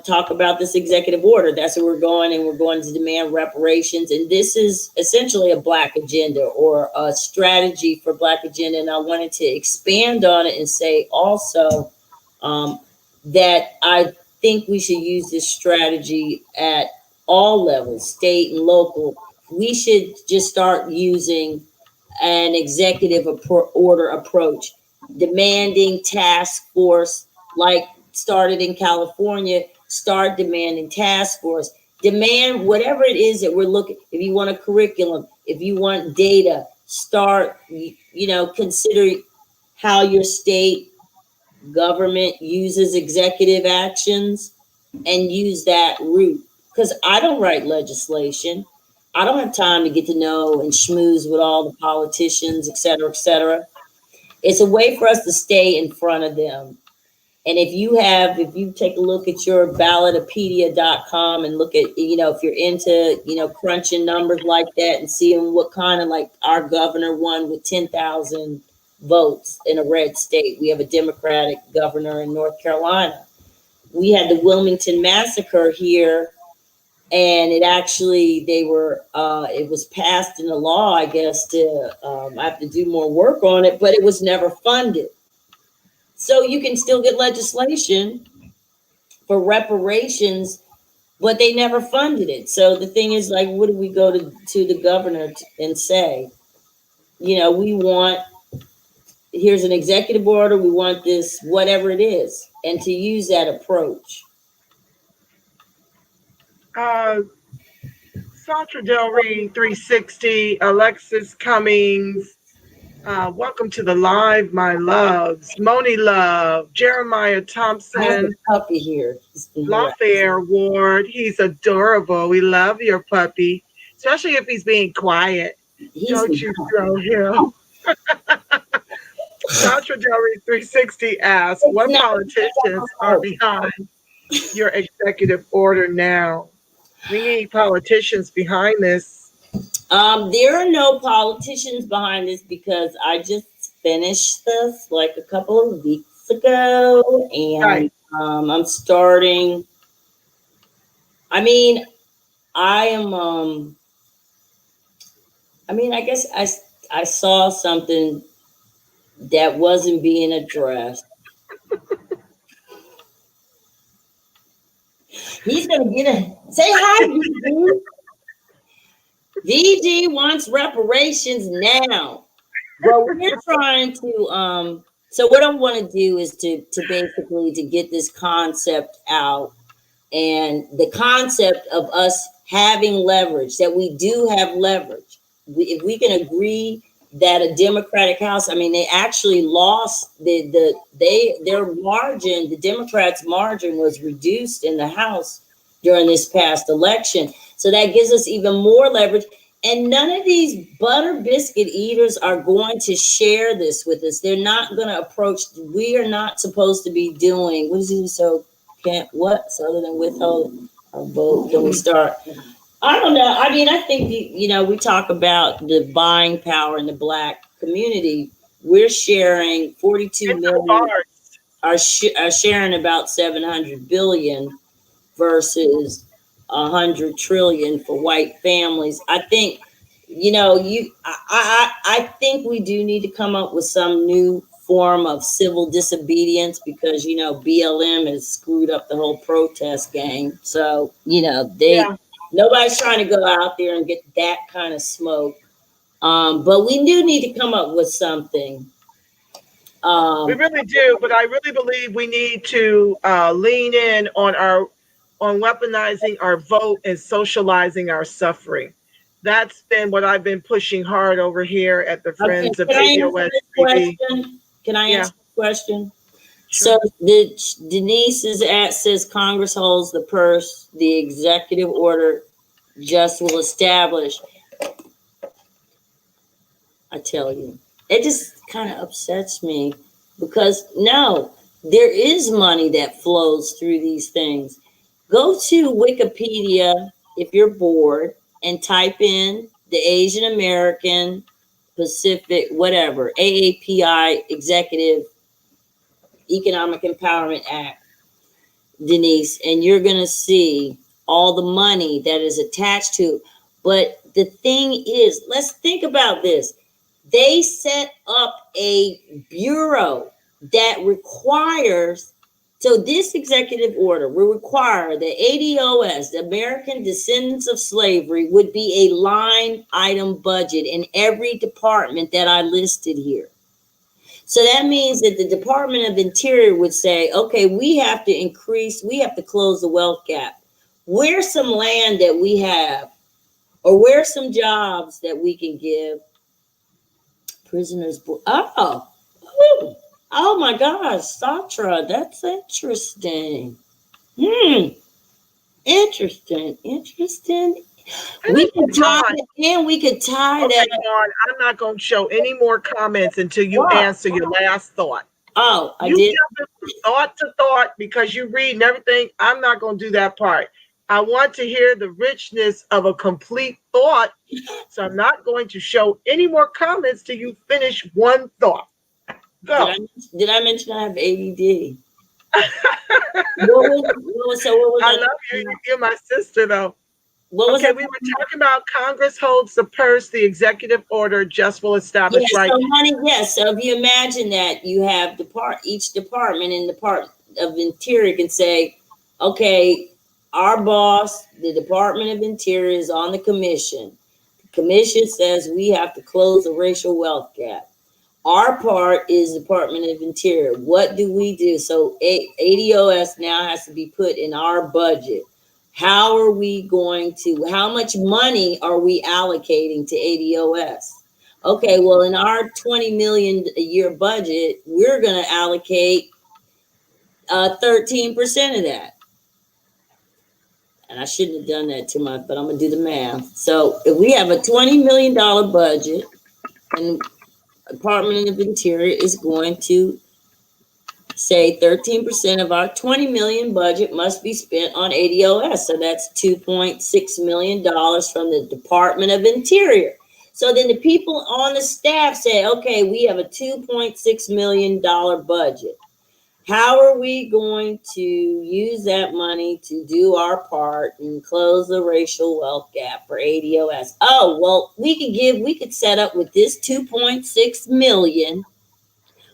talk about this executive order. That's where we're going, and we're going to demand reparations. And this is essentially a Black agenda, or a strategy for Black agenda. And I wanted to expand on it and say also that I think we should use this strategy at all levels, state and local. We should just start using an executive order approach, demanding task force, like started in California. Start demanding task force, demand whatever it is that we're looking. If you want a curriculum, if you want data, start, consider how your state government uses executive actions and use that route. Because I don't write legislation. I don't have time to get to know and schmooze with all the politicians, et cetera, et cetera. It's a way for us to stay in front of them. And if you take a look at your ballotopedia.com and look at, if you're into, crunching numbers like that and seeing what kind of, like, our governor won with 10,000 votes in a red state. We have a Democratic governor in North Carolina. We had the Wilmington massacre here, and it was passed in the law, I guess, to, I have to do more work on it, but it was never funded. So you can still get legislation for reparations, but they never funded it. So the thing is, like, what do we go to the governor and say? Here's an executive order, we want this, whatever it is, and to use that approach. Sandra Del Rey 360, Alexis Cummings, welcome to the live, my loves. Moni Love, Jeremiah Thompson, puppy here. Lawfare Ward, he's adorable. We love your puppy, especially if he's being quiet. Don't you throw him. Sandra Del Rey 360 asks, what politicians are behind your executive order now? We need politicians behind this. There are no politicians behind this because I just finished this like a couple of weeks ago, and right. I'm starting. I mean, I guess I saw something that wasn't being addressed. He's gonna say hi, VG. VG wants reparations now. Well, we're trying to so what I want to do is to basically to get this concept out, and the concept of us having leverage, that we do have leverage. If we can agree that a Democratic House, I mean, they actually lost their margin. The Democrats' margin was reduced in the House during this past election. So that gives us even more leverage. And none of these butter biscuit eaters are going to share this with us. They're not going to approach. We are not supposed to be doing, what is it? So other than withhold our vote, can we start? I don't know. I mean, I think, we talk about the buying power in the Black community. We're sharing 42 million, are sharing about 700 billion versus 100 trillion for white families. I think, I think we do need to come up with some new form of civil disobedience because, you know, BLM has screwed up the whole protest game. So, you know, nobody's trying to go out there and get that kind of smoke. But we do need to come up with something. We really do, but I really believe we need to lean in on weaponizing our vote and socializing our suffering. That's been what I've been pushing hard over here at the Friends of ADOS TV. Can I answer the question? Sure. So Denise says Congress holds the purse. The executive order just will establish. I tell you, it just kind of upsets me because no, there is money that flows through these things. Go to Wikipedia if you're bored and type in the Asian American Pacific, whatever, AAPI Executive Economic Empowerment Act, Denise, and you're going to see all the money that is attached to. But the thing is, let's think about this. They set up a bureau that requires, so this executive order will require the ADOS, the American Descendants of Slavery, would be a line item budget in every department that I listed here. So that means that the Department of Interior would say, okay, we have to close the wealth gap. Where's some land that we have, or where's some jobs that we can give prisoners? Oh my gosh, Satra, that's interesting. Interesting. We could tie that. Dawn, I'm not going to show any more comments until you answer your last thought. Oh, I did. From thought to thought because you read and everything. I'm not going to do that part. I want to hear the richness of a complete thought. So I'm not going to show any more comments till you finish one thought. Go. Did I mention I have ADD? I love you. You're my sister, though. Okay, we were talking about Congress holds the purse. The executive order just will establish right. So money, yes. So if you imagine that you have each department in the Department of Interior can say, okay, our boss, the Department of Interior, is on the commission. The commission says we have to close the racial wealth gap. Our part is Department of Interior. What do we do? So ADOS now has to be put in our budget. How are we going to, how much money are we allocating to ADOS? Okay, well, in our $20 million a year budget, we're going to allocate 13% of that. And I shouldn't have done that too much, but I'm going to do the math. So if we have a $20 million budget and Department of Interior is going to say 13% of our 20 million budget must be spent on ADOS. So that's $2.6 million from the Department of Interior. So then the people on the staff say, okay, we have a $2.6 million budget. How are we going to use that money to do our part and close the racial wealth gap for ADOS? Oh, well, we could set up with this 2.6 million.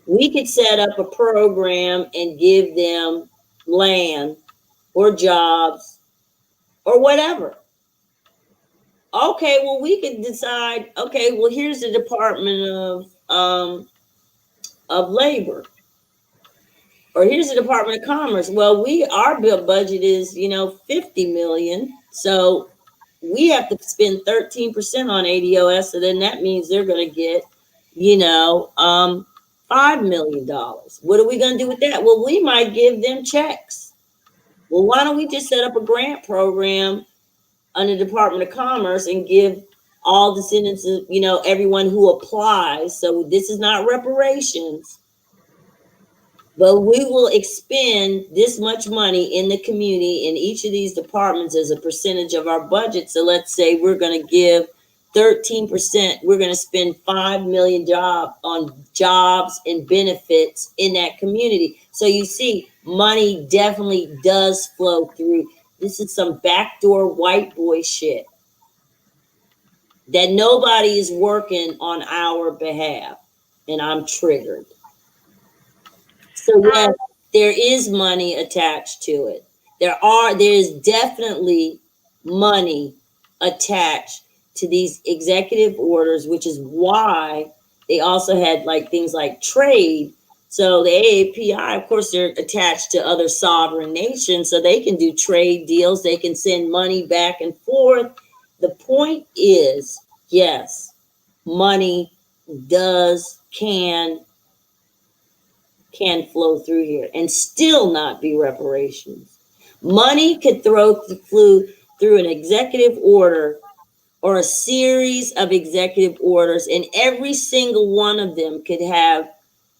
We could set up a program and give them land or jobs or whatever. Okay, well, we could decide, okay, well, here's the Department of Labor. Or here's the Department of Commerce. Well, our bill budget is, 50 million. So we have to spend 13% on ADOS. So then that means they're going to get, $5 million. What are we going to do with that? Well, we might give them checks. Well, why don't we just set up a grant program under the Department of Commerce and give all descendants, everyone who applies. So this is not reparations, but we will expend this much money in the community in each of these departments as a percentage of our budget. So let's say we're going to give 13%, we're going to spend $5 million on jobs and benefits in that community. So you see, money definitely does flow through. This is some backdoor white boy shit that nobody is working on our behalf. And I'm triggered. So yes, there is money attached to it. There is definitely money attached to these executive orders, which is why they also had like things like trade. So the AAPI, of course, they're attached to other sovereign nations, so they can do trade deals. They can send money back and forth. The point is, yes, money can flow through here and still not be reparations. Money could through an executive order or a series of executive orders, and every single one of them could have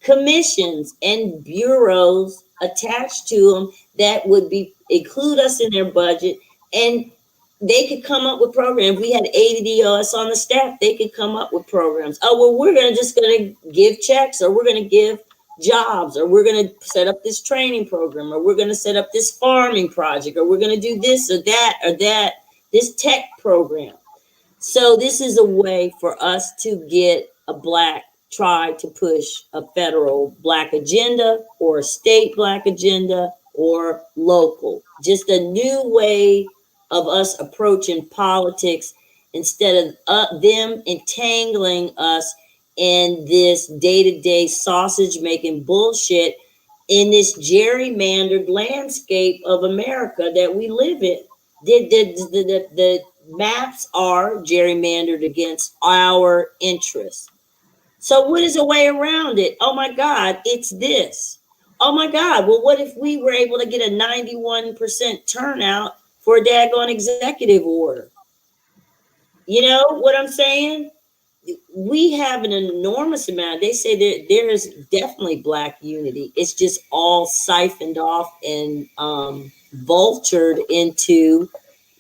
commissions and bureaus attached to them that would be include us in their budget, and they could come up with programs. If we had ADOS on the staff, they could come up with programs. Oh, well, we're just going to give checks, or we're going to give jobs, or we're going to set up this training program, or we're going to set up this farming project, or we're going to do this or that, this tech program. So this is a way for us to get try to push a federal Black agenda or a state Black agenda or local. Just a new way of us approaching politics instead of them entangling us in this day-to-day sausage making bullshit in this gerrymandered landscape of America that we live in. The maps are gerrymandered against our interests. So what is a way around it? Oh my God, it's this. Oh my God, well, what if we were able to get a 91% turnout for a daggone executive order? You know what I'm saying? We have an enormous amount. They say there is definitely Black unity. It's just all siphoned off and vultured into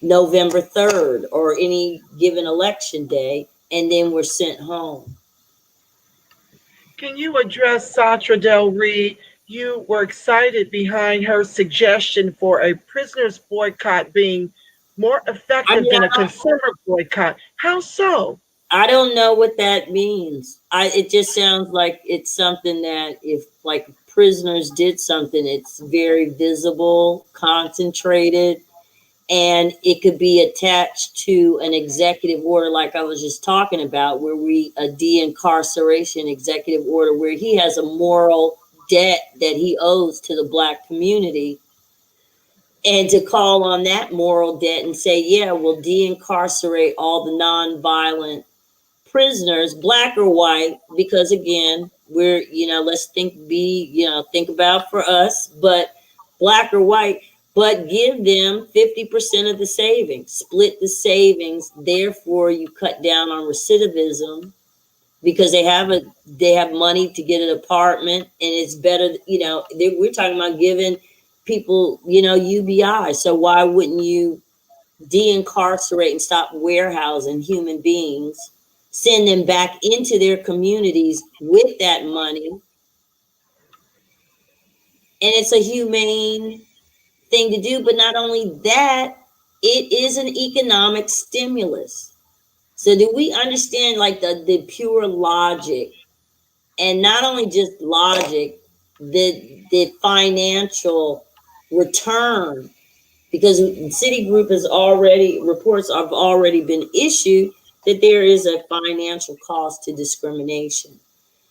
November 3rd or any given election day, and then we're sent home. Can you address Sandra Del Reed? You were excited behind her suggestion for a prisoners boycott being more effective than a consumer boycott. How so? I don't know what that means. It just sounds like it's something that if like prisoners did something, it's very visible, concentrated, and it could be attached to an executive order like I was just talking about, where a de-incarceration executive order where he has a moral debt that he owes to the Black community, and to call on that moral debt and say, yeah, we'll de-incarcerate all the nonviolent prisoners, Black or white, because again, we're, let's think about for us, but Black or white, but give them 50% of the savings, split the savings. Therefore, you cut down on recidivism because they have money to get an apartment, and it's better. We're talking about giving people, UBI. So why wouldn't you de-incarcerate and stop warehousing human beings, send them back into their communities with that money? And it's a humane thing to do, but not only that, it is an economic stimulus. So do we understand like the pure logic, and not only just logic, the financial return? Because Citigroup reports have already been issued that there is a financial cost to discrimination.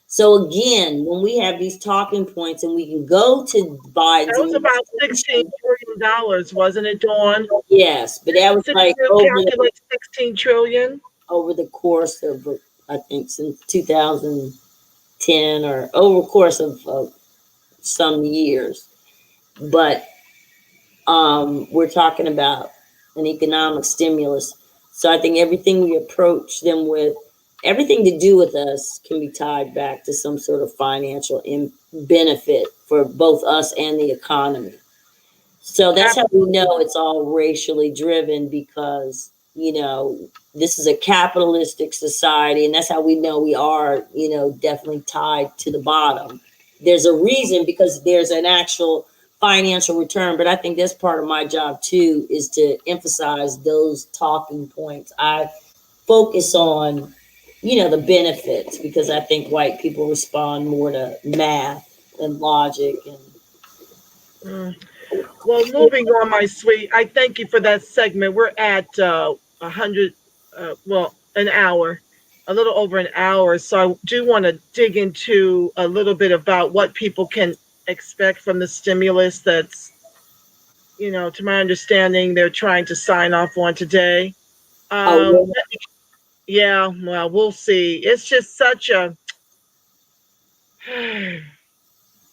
So again, when we have these talking points and we can go to Biden. That was about $16 trillion, wasn't it, Dawn? Yes, but that was like calculate $16 trillion over the course of, I think, since 2010 or over the course of some years. But we're talking about an economic stimulus. So I think everything we approach them with, everything to do with us, can be tied back to some sort of financial benefit for both us and the economy. So that's how we know it's all racially driven, because, this is a capitalistic society, and that's how we know we are, definitely tied to the bottom. There's a reason, because there's an actual financial return, but I think that's part of my job too, is to emphasize those talking points. I focus on, the benefits, because I think white people respond more to math and logic and. Well, moving on, my sweet. I thank you for that segment. We're at 100, an hour, a little over an hour. So I do want to dig into a little bit about what people can expect from the stimulus that's, to my understanding, they're trying to sign off on today. Yeah, well, we'll see. It's just such a.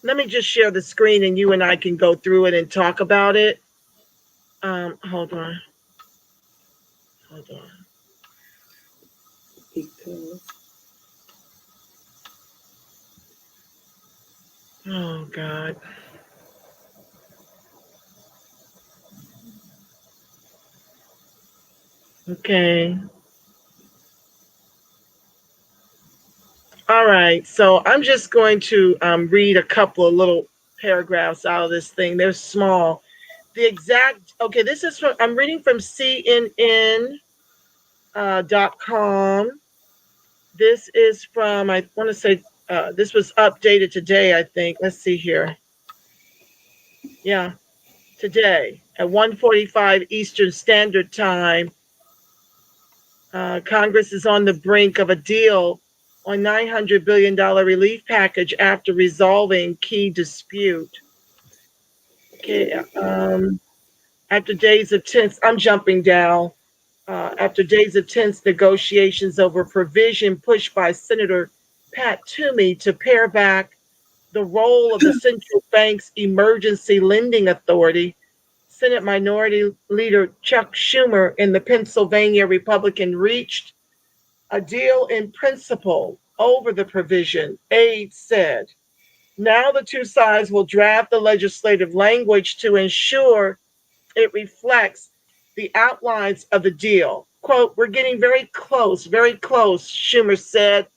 Let me just share the screen and you and I can go through it and talk about it. Hold on. Oh, God. Okay. All right. So I'm just going to read a couple of little paragraphs out of this thing. They're small. This is from, I'm reading from CNN.com. This is from, I want to say, this was updated today, I think. Let's see here. Yeah, today at 1:45 Eastern Standard Time. Congress is on the brink of a deal on $900 billion relief package after resolving key dispute. Okay, after days of tense, I'm jumping down. After days of tense negotiations over provision pushed by Senator Pat Toomey to pare back the role of the central bank's emergency lending authority, Senate Minority Leader Chuck Schumer and the Pennsylvania Republican reached a deal in principle over the provision, aides said. Now the two sides will draft the legislative language to ensure it reflects the outlines of the deal. Quote, "We're getting very close, Schumer said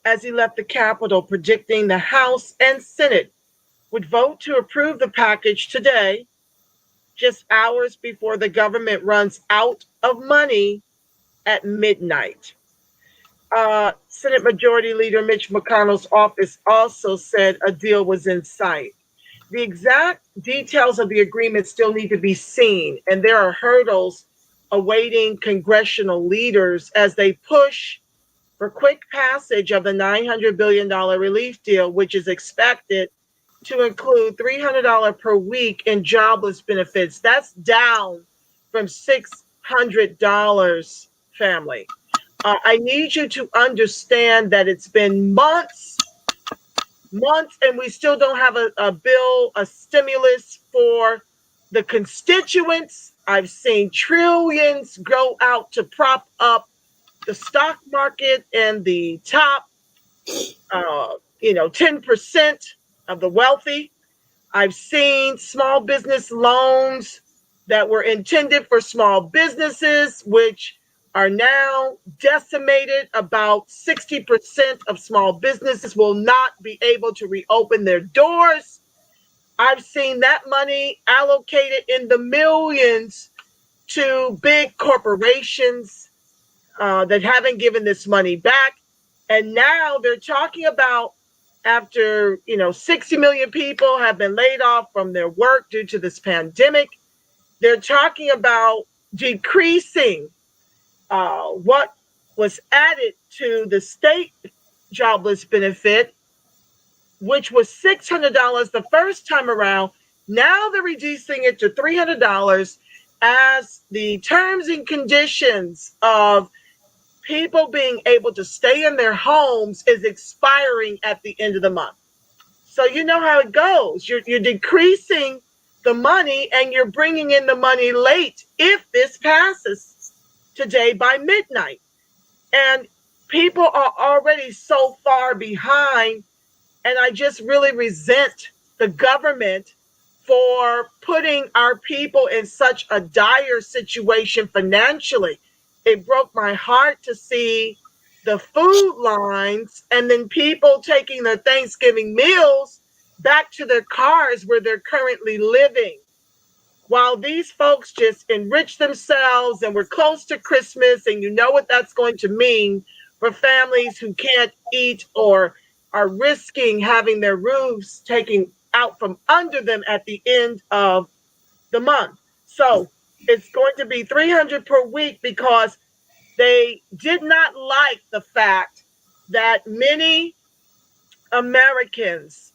as he left the Capitol, predicting the House and Senate would vote to approve the package today, just hours before the government runs out of money at midnight. Senate Majority Leader Mitch McConnell's office also said a deal was in sight. The exact details of the agreement still need to be seen, and there are hurdles awaiting congressional leaders as they push for quick passage of the $900 billion relief deal, which is expected to include $300 per week in jobless benefits. That's down from $600, family. I need you to understand that it's been months, and we still don't have a bill, a stimulus for the constituents. I've seen trillions go out to prop up the stock market and the top, 10% of the wealthy. I've seen small business loans that were intended for small businesses, which are now decimated. About 60% of small businesses will not be able to reopen their doors. I've seen that money allocated in the millions to big corporations that haven't given this money back. And now they're talking about after 60 million people have been laid off from their work due to this pandemic, they're talking about decreasing what was added to the state jobless benefit, which was $600 the first time around. Now they're reducing it to $300 as the terms and conditions of people being able to stay in their homes is expiring at the end of the month. So you know how it goes. You're decreasing the money and you're bringing in the money late if this passes today by midnight. And people are already so far behind. And I just really resent the government for putting our people in such a dire situation financially. It broke my heart to see the food lines and then people taking their Thanksgiving meals back to their cars where they're currently living. While these folks just enrich themselves and we're close to Christmas, and you know what that's going to mean for families who can't eat or are risking having their roofs taken out from under them at the end of the month. So it's going to be $300 per week because they did not like the fact that many Americans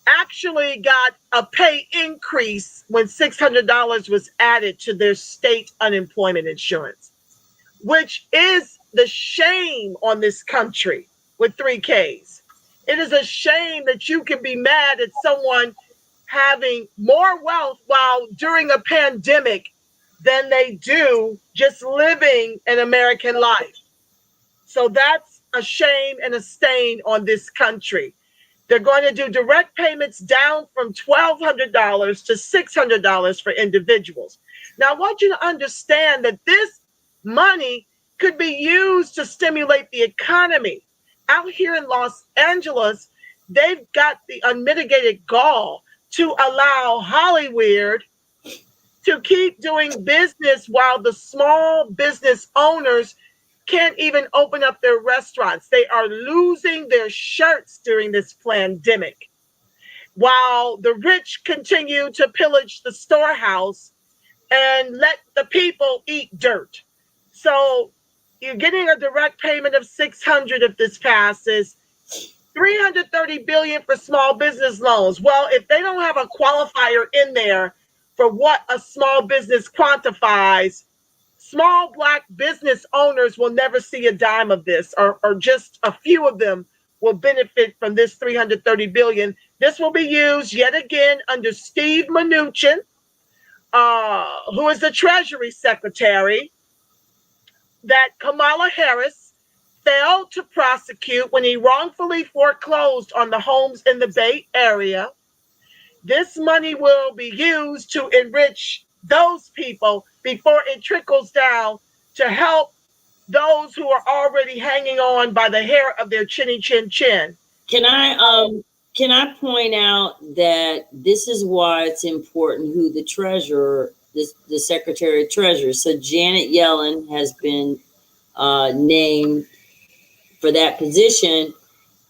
actually got a pay increase when $600 was added to their state unemployment insurance, which is the shame on this country with 3Ks. It is a shame that you can be mad at someone having more wealth while during a pandemic than they do just living an American life. So that's a shame and a stain on this country. They're going to do direct payments down from $1,200 to $600 for individuals. Now, I want you to understand that this money could be used to stimulate the economy. Out here in Los Angeles, they've got the unmitigated gall to allow Hollywood to keep doing business while the small business owners can't even open up their restaurants. They are losing their shirts during this pandemic, while the rich continue to pillage the storehouse and let the people eat dirt. So you're getting a direct payment of $600 if this passes. $330 billion for small business loans. Well, if they don't have a qualifier in there for what a small business quantifies, small Black business owners will never see a dime of this, or just a few of them will benefit from this $330 billion. This will be used yet again under Steve Mnuchin, who is the Treasury Secretary, that Kamala Harris failed to prosecute when he wrongfully foreclosed on the homes in the Bay Area. This money will be used to enrich those people before it trickles down to help those who are already hanging on by the hair of their chinny chin chin. Can I point out that this is why it's important who the treasurer, the Secretary of Treasury. So Janet Yellen has been named for that position,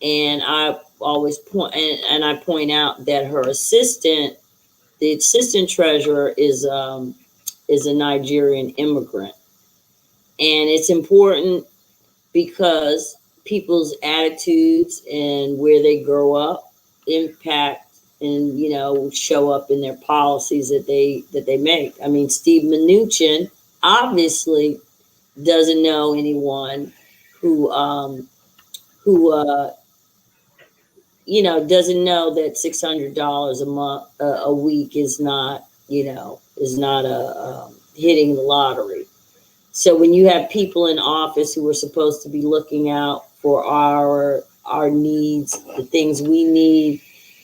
and I always point out that her assistant, the assistant treasurer, is a Nigerian immigrant, and it's important because people's attitudes and where they grow up impact and show up in their policies that they make. I mean, Steve Mnuchin obviously doesn't know anyone who doesn't know that $600 a month a week is not hitting the lottery. So when you have people in office who are supposed to be looking out for our needs, the things we need,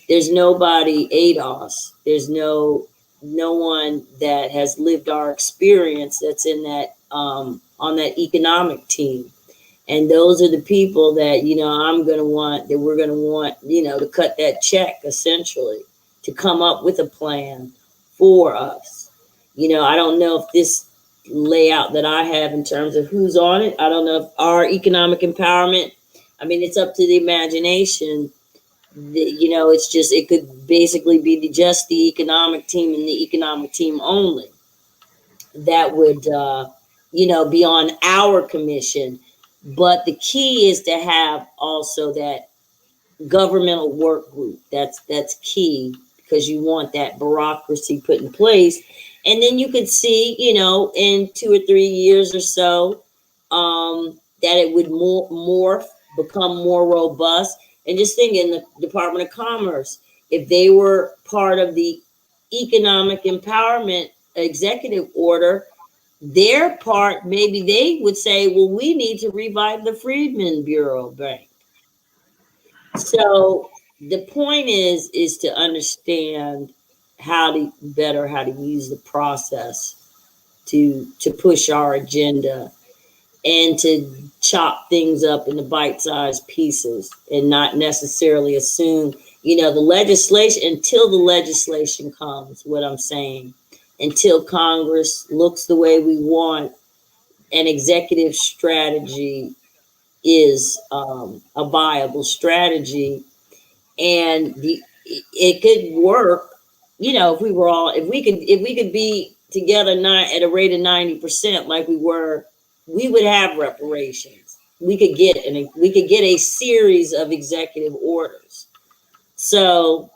there's nobody ADOS. There's no one that has lived our experience that's in that on that economic team. And those are the people that, we're going to want, to cut that check, essentially, to come up with a plan for us. I don't know if this layout that I have in terms of who's on it, I don't know if our economic empowerment, I mean, it's up to the imagination. It could basically be just the economic team and the economic team only that would, be on our commission. But the key is to have also that governmental work group. That's key, because you want that bureaucracy put in place. And then you could see, in 2 or 3 years or so, that it would morph, become more robust. And just think, in the Department of Commerce, if they were part of the economic empowerment executive order, their part, maybe they would say, well, we need to revive the Freedmen Bureau Bank. So the point is to understand how to use the process to push our agenda and to chop things up into bite-sized pieces and not necessarily assume, the legislation, until the legislation comes, what I'm saying, until Congress looks the way we want, an executive strategy is a viable strategy, and it could work. You know, if we could be together at a rate of 90%, like we were, we would have reparations. We could get a series of executive orders. So,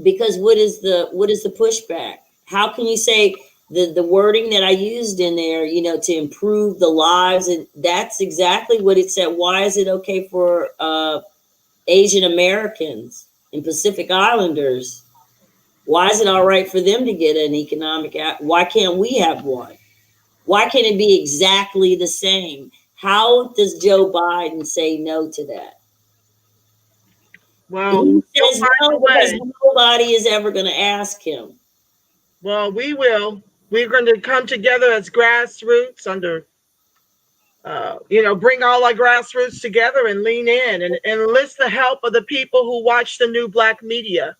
because what is the pushback? How can you say the wording that I used in there, you know, to improve the lives, and that's exactly what it said. Why is it okay for Asian Americans and Pacific Islanders? Why is it all right for them to get an economic act? Why can't we have one? Why can't it be exactly the same? How does Joe Biden say no to that? Well, He says no because way, nobody is ever going to ask him. well, we will. We're going to come together as grassroots under, you know, bring all our grassroots together and lean in and enlist the help of the people who watch the new Black media.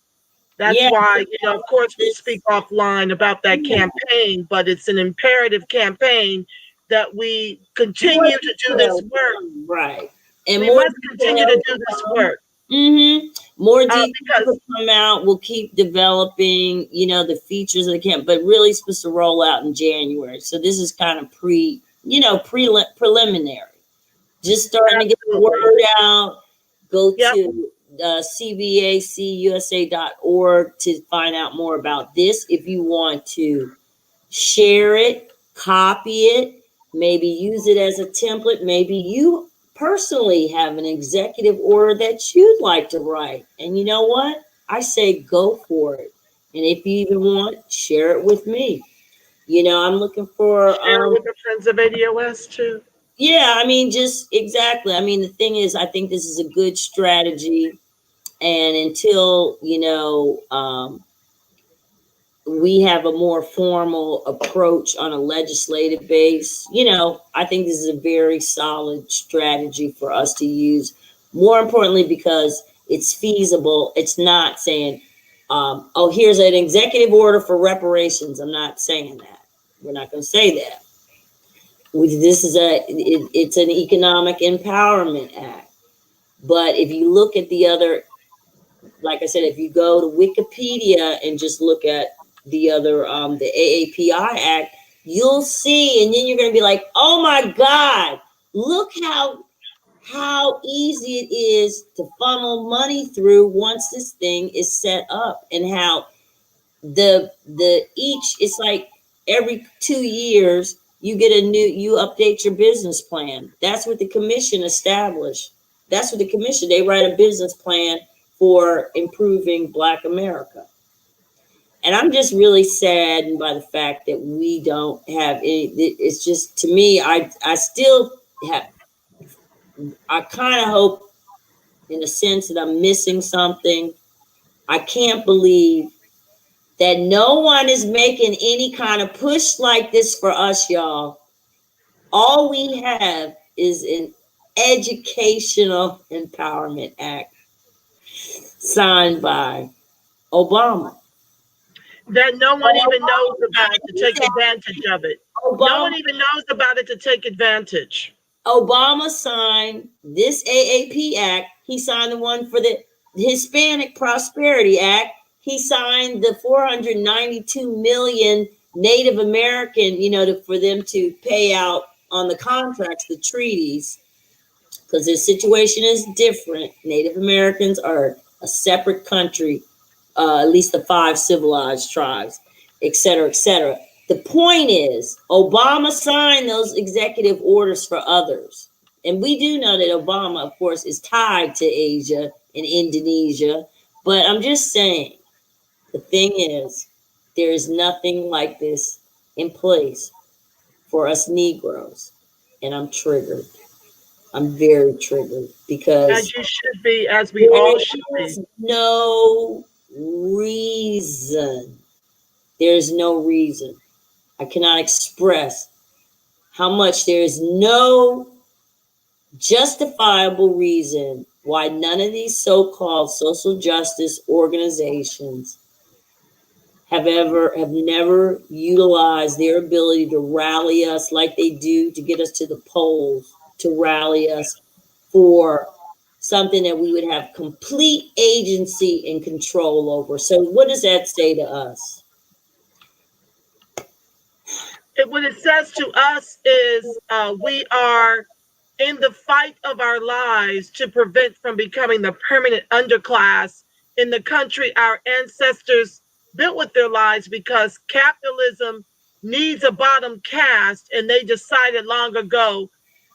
That's why, you know, of course, we speak offline about that campaign, but it's an imperative campaign that we continue to do this work. Right. And we must continue to do this work. More details will come out. We'll keep developing, you know, the features of the camp, but really it's supposed to roll out in January. So this is kind of preliminary. Just starting to get the word out. Go to CBACusa.org to find out more about this. If you want to share it, copy it, maybe use it as a template. Maybe you personally have an executive order that you'd like to write. And you know what? I say go for it. And if you even want, share it with me. You know, I'm looking for share with the friends of ADOS too. Yeah, I mean, just exactly. I mean, the thing is, I think this is a good strategy. And until, you know, we have a more formal approach on a legislative base, you know, I think this is a very solid strategy for us to use. More importantly, because it's feasible. It's not saying, oh, here's an executive order for reparations. I'm not saying that. We're not going to say that. This is it's an economic empowerment act. But if you look at the other, like I said, if you go to Wikipedia and just look at the other, the AAPI Act, you'll see, and then you're going to be like, oh my God, look how easy it is to funnel money through once this thing is set up, and how it's like every 2 years you update your business plan. That's what the commission established. That's what the commission, they write a business plan for improving Black America. And I'm just really saddened by the fact that we don't have any. It's just, to me, I kind of hope, in a sense, that I'm missing something. I can't believe that no one is making any kind of push like this for us, y'all. All we have is an Educational Empowerment Act signed by Obama. That no one even knows about to take advantage of it. No one even knows about it to take advantage. Obama signed this AAP Act. He signed the one for the Hispanic Prosperity Act. He signed the 492 million Native American, you know, for them to pay out on the contracts, the treaties, because their situation is different. Native Americans are a separate country, at least the 5 civilized tribes, et cetera, et cetera. The point is, Obama signed those executive orders for others. And we do know that Obama, of course, is tied to Asia and Indonesia. But I'm just saying, the thing is, there is nothing like this in place for us Negroes. And I'm triggered. I'm very triggered, because as you should be, as we all should be. No reason. There's no reason. I cannot express how much there is no justifiable reason why none of these so-called social justice organizations have never utilized their ability to rally us like they do to get us to the polls, to rally us for something that we would have complete agency and control over. So what does that say to us? What it says to us is we are in the fight of our lives to prevent from becoming the permanent underclass in the country our ancestors built with their lives, because capitalism needs a bottom caste, and they decided long ago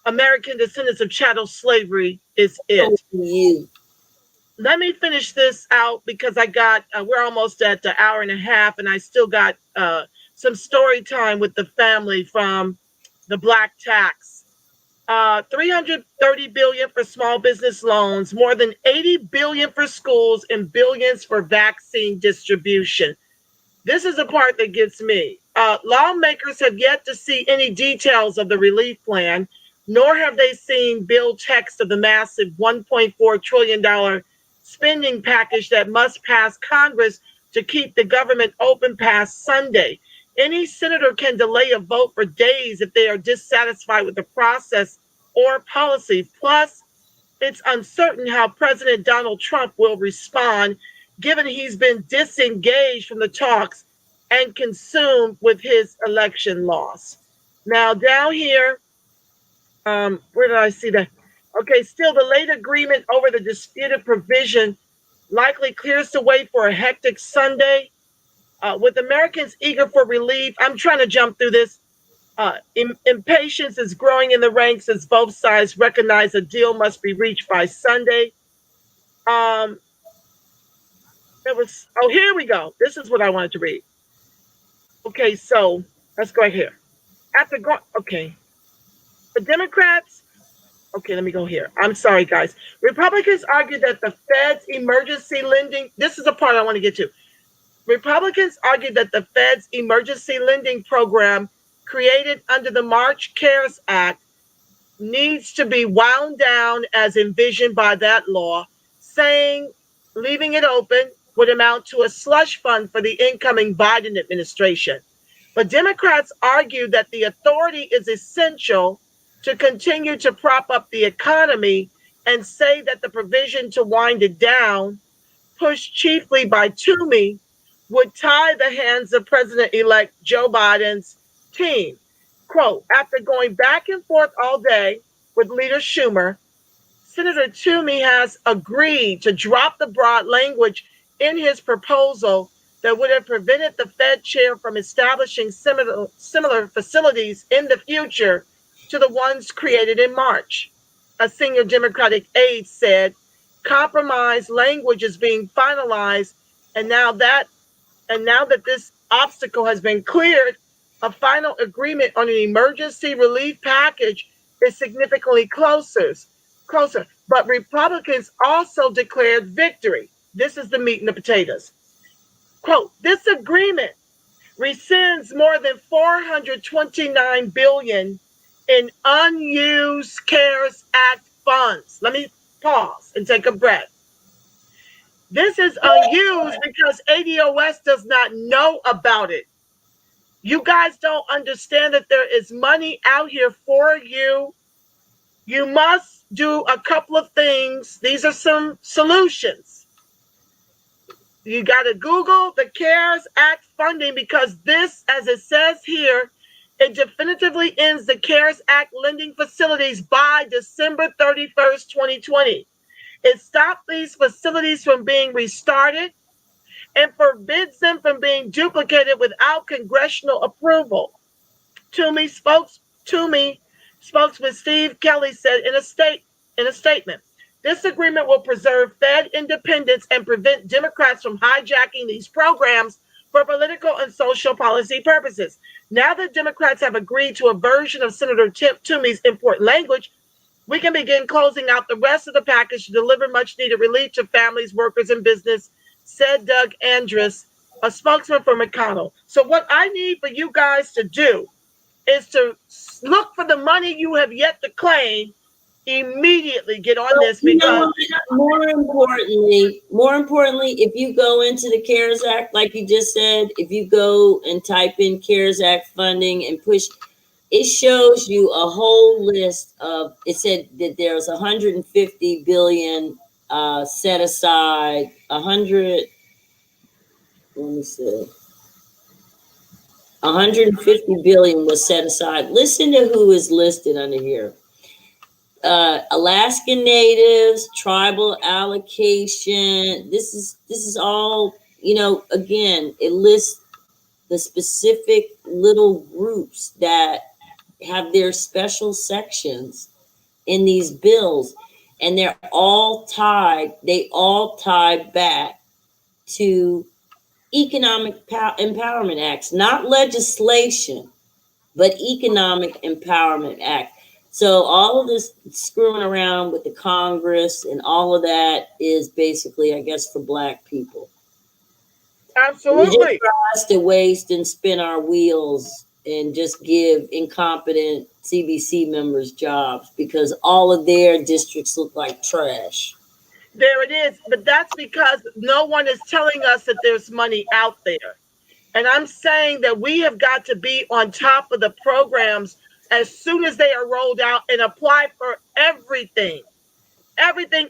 American descendants of chattel slavery is it. Let me finish this out because I got, we're almost at the hour and a half, and I still got some story time with the family from the Black Tax. 330 billion for small business loans, more than 80 billion for schools, and billions for vaccine distribution. This is the part that gets me. Lawmakers have yet to see any details of the relief plan, nor have they seen bill text of the massive $1.4 trillion spending package that must pass Congress to keep the government open past Sunday. Any senator can delay a vote for days if they are dissatisfied with the process or policy. Plus, it's uncertain how President Donald Trump will respond, given he's been disengaged from the talks and consumed with his election loss. Now, down here, where did I see that? Okay, still the late agreement over the disputed provision likely clears the way for a hectic Sunday. With Americans eager for relief, I'm trying to jump through this. Impatience is growing in the ranks as both sides recognize a deal must be reached by Sunday. Here we go. This is what I wanted to read. Okay, so let's go here. The Democrats. Okay, let me go here. I'm sorry, guys. Republicans argue that the Fed's emergency lending. This is the part I want to get to. Republicans argue that the Fed's emergency lending program, created under the March CARES Act, needs to be wound down as envisioned by that law, saying leaving it open would amount to a slush fund for the incoming Biden administration. But Democrats argue that the authority is essential to continue to prop up the economy, and say that the provision to wind it down, pushed chiefly by Toomey, would tie the hands of President-elect Joe Biden's team. Quote, after going back and forth all day with Leader Schumer, Senator Toomey has agreed to drop the broad language in his proposal that would have prevented the Fed chair from establishing similar facilities in the future to the ones created in March. A senior Democratic aide said, compromise language is being finalized, and now that this obstacle has been cleared, a final agreement on an emergency relief package is significantly closer. But Republicans also declared victory. This is the meat and the potatoes. Quote, this agreement rescinds more than $429 billion in unused CARES Act funds. Let me pause and take a breath. This is unused because ADOS does not know about it. You guys don't understand that there is money out here for you. You must do a couple of things. These are some solutions. You got to Google the CARES Act funding, because this, as it says here, it definitively ends the CARES Act lending facilities by December 31st, 2020. It stopped these facilities from being restarted and forbids them from being duplicated without congressional approval. Toomey spokesman Steve Kelly said in a statement, this agreement will preserve Fed independence and prevent Democrats from hijacking these programs for political and social policy purposes. Now that Democrats have agreed to a version of Senator Toomey's important language, we can begin closing out the rest of the package to deliver much needed relief to families, workers, and business, said Doug Andrus, a spokesman for McConnell. So what I need for you guys to do is to look for the money you have yet to claim. Immediately get on this, because more importantly, if you go into the CARES Act, like you just said, if you go and type in CARES Act funding and push, it shows you a whole list of, it said that there's 150 billion set aside, 100, let me see, 150 billion was set aside. Listen to who is listed under here. Alaskan natives, tribal allocation. This is all, you know, again, it lists the specific little groups that have their special sections in these bills, and they all tie back to economic empowerment acts, not legislation, but economic empowerment act. So all of this screwing around with the Congress and all of that is basically, I guess, for Black people. Absolutely. We just try us to waste and spin our wheels and just give incompetent CBC members jobs because all of their districts look like trash. There it is. But that's because no one is telling us that there's money out there. And I'm saying that we have got to be on top of the programs as soon as they are rolled out and apply for everything. Everything.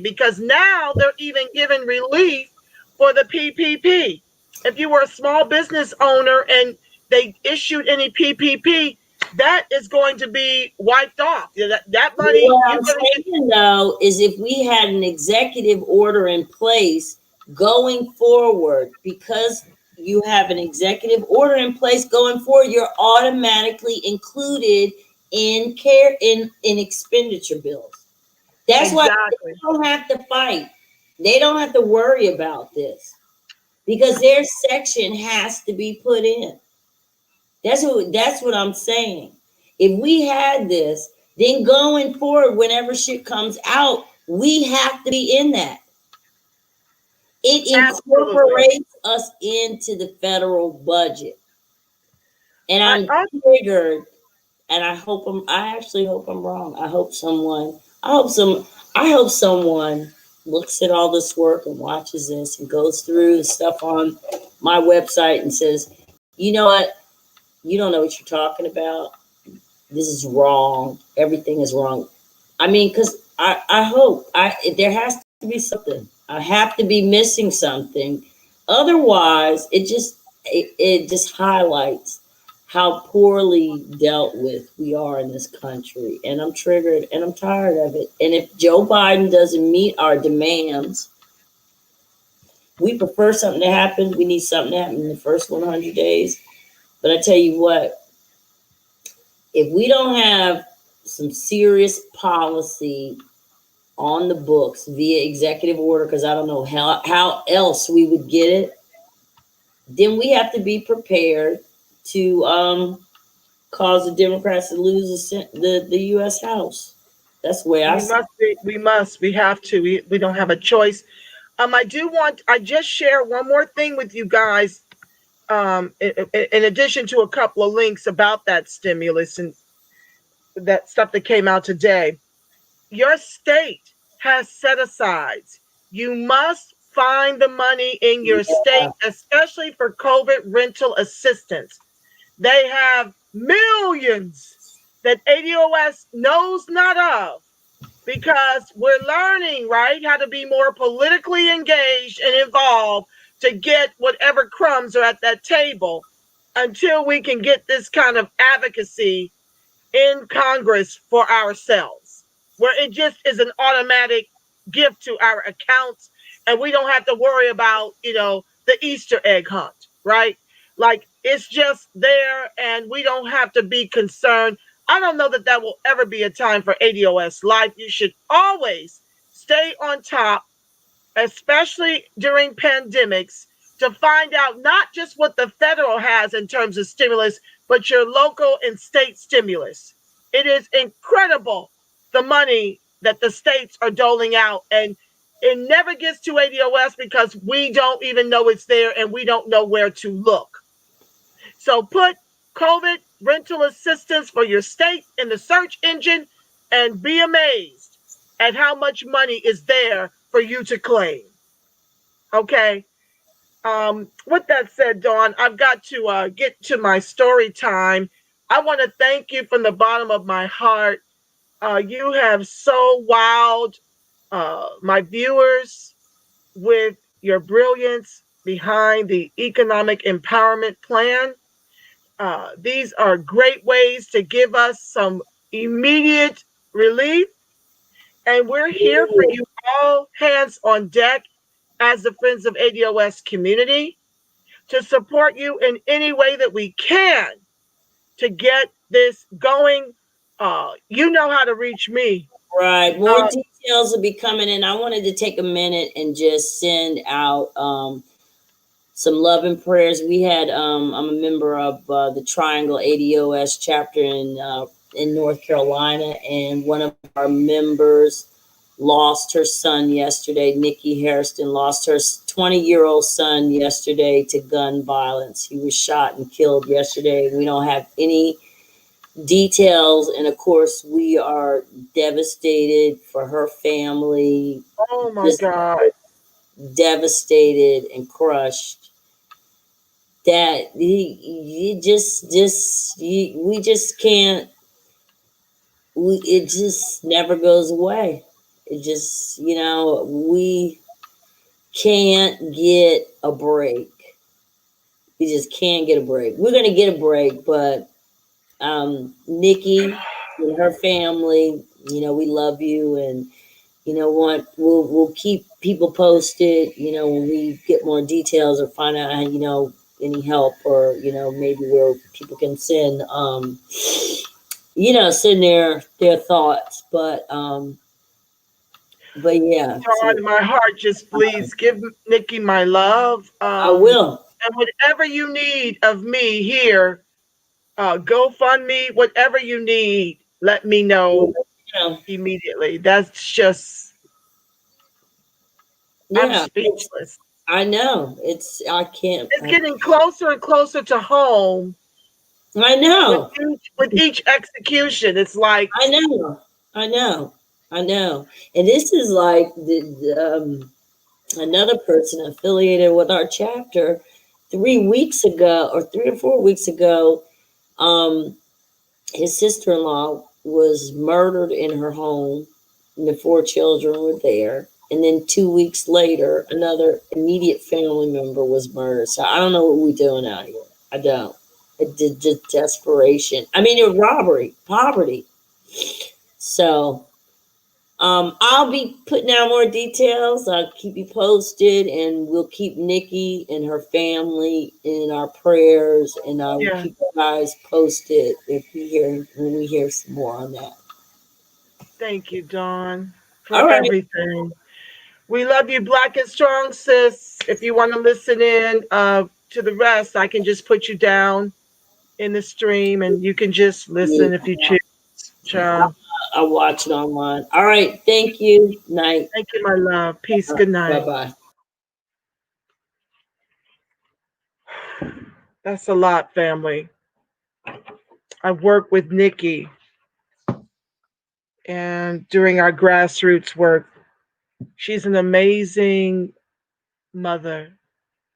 Because now they're even giving relief for the PPP. If you were a small business owner and they issued any PPP, that is going to be wiped off. That money. What I'm saying though is if we had an executive order in place going forward, because you have an executive order in place going forward, you're automatically included in expenditure bills. That's why they don't have to fight. They don't have to worry about this because their section has to be put in. That's what I'm saying. If we had this, then going forward, whenever shit comes out, we have to be in that. It incorporates us into the federal budget. And I'm triggered, and I actually hope I'm wrong. I hope someone looks at all this work and watches this and goes through the stuff on my website and says, you know what? You don't know what you're talking about. This is wrong. Everything is wrong. I mean, because I hope there has to be something. I have to be missing something. Otherwise, it just highlights how poorly dealt with we are in this country. And I'm triggered and I'm tired of it. And if Joe Biden doesn't meet our demands, we prefer something to happen. We need something to happen in the first 100 days. But I tell you what, if we don't have some serious policy on the books via executive order, because I don't know how else we would get it, then we have to be prepared to cause the Democrats to lose the U.S. House. That's the way I see it. We have to. We don't have a choice. I just share one more thing with you guys. In addition to a couple of links about that stimulus and that stuff that came out today, your state has set-asides. You must find the money in your state, especially for COVID rental assistance. They have millions that ADOS knows not of because we're learning, right, how to be more politically engaged and involved to get whatever crumbs are at that table until we can get this kind of advocacy in Congress for ourselves, where it just is an automatic gift to our accounts and we don't have to worry about, the Easter egg hunt, right? Like it's just there and we don't have to be concerned. I don't know that will ever be a time for ADOS life. You should always stay on top, especially during pandemics, to find out not just what the federal has in terms of stimulus, but your local and state stimulus. It is incredible the money that the states are doling out, and it never gets to ADOS because we don't even know it's there and we don't know where to look. So put COVID rental assistance for your state in the search engine and be amazed at how much money is there for you to claim. Okay. With that said, Dawn, I've got to get to my story time. I want to thank you from the bottom of my heart. You have so wowed my viewers with your brilliance behind the economic empowerment plan. These are great ways to give us some immediate relief. And we're here for you all, hands on deck, as the Friends of ADOS community, to support you in any way that we can to get this going. You know how to reach me. Right. More details will be coming in. I wanted to take a minute and just send out some love and prayers. We had I'm a member of the Triangle ADOS chapter in North Carolina, and one of our members lost her son yesterday. Nikki Hairston lost her 20-year-old son yesterday to gun violence. He was shot and killed yesterday. We don't have any details, and of course we are devastated for her family. Oh my God. Devastated and crushed that we just can't, it just never goes away. It just, we can't get a break. We just can't get a break. We're going to get a break, but Nikki and her family, we love you, and we'll keep people posted, when we get more details or find out, any help, or, maybe where people can send, send their thoughts. But yeah. Dawn, my heart, just please give Nikki my love. I will. And whatever you need of me here, GoFundMe, whatever you need, let me know immediately. That's just, I'm speechless. I know. I can't. It's getting closer and closer to home. I know. With each execution, it's like. I know. And this is like another person affiliated with our chapter 3 weeks ago, or 3 or 4 weeks ago. His sister-in-law was murdered in her home, and the 4 children were there. And then 2 weeks later, another immediate family member was murdered. So I don't know what we're doing out here. I don't. It did just desperation. I mean, it was robbery, poverty. So I'll be putting out more details. I'll keep you posted, and we'll keep Nikki and her family in our prayers, and I'll keep you guys posted when we hear some more on that. Thank you, Dawn, for everything. We love you, Black and Strong, sis. If you want to listen in to the rest, I can just put you down in the stream, and you can just listen if you choose. Ciao. I'll watch it online. All right. Thank you. Night. Thank you, my love. Peace. Good night. Bye-bye. That's a lot, family. I've worked with Nikki, and during our grassroots work, she's an amazing mother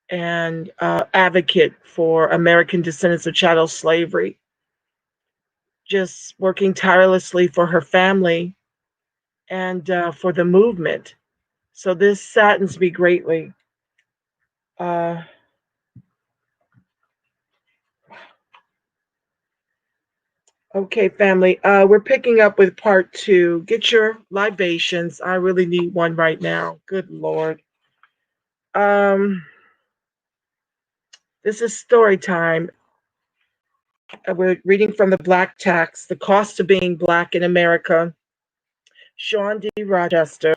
and advocate for American descendants of chattel slavery, just working tirelessly for her family and for the movement. So this saddens me greatly. Okay, family, we're picking up with part 2. Get your libations. I really need one right now. Good Lord. This is story time. We're reading from the Black Tax, The Cost of Being Black in America, Shawn D. Rochester.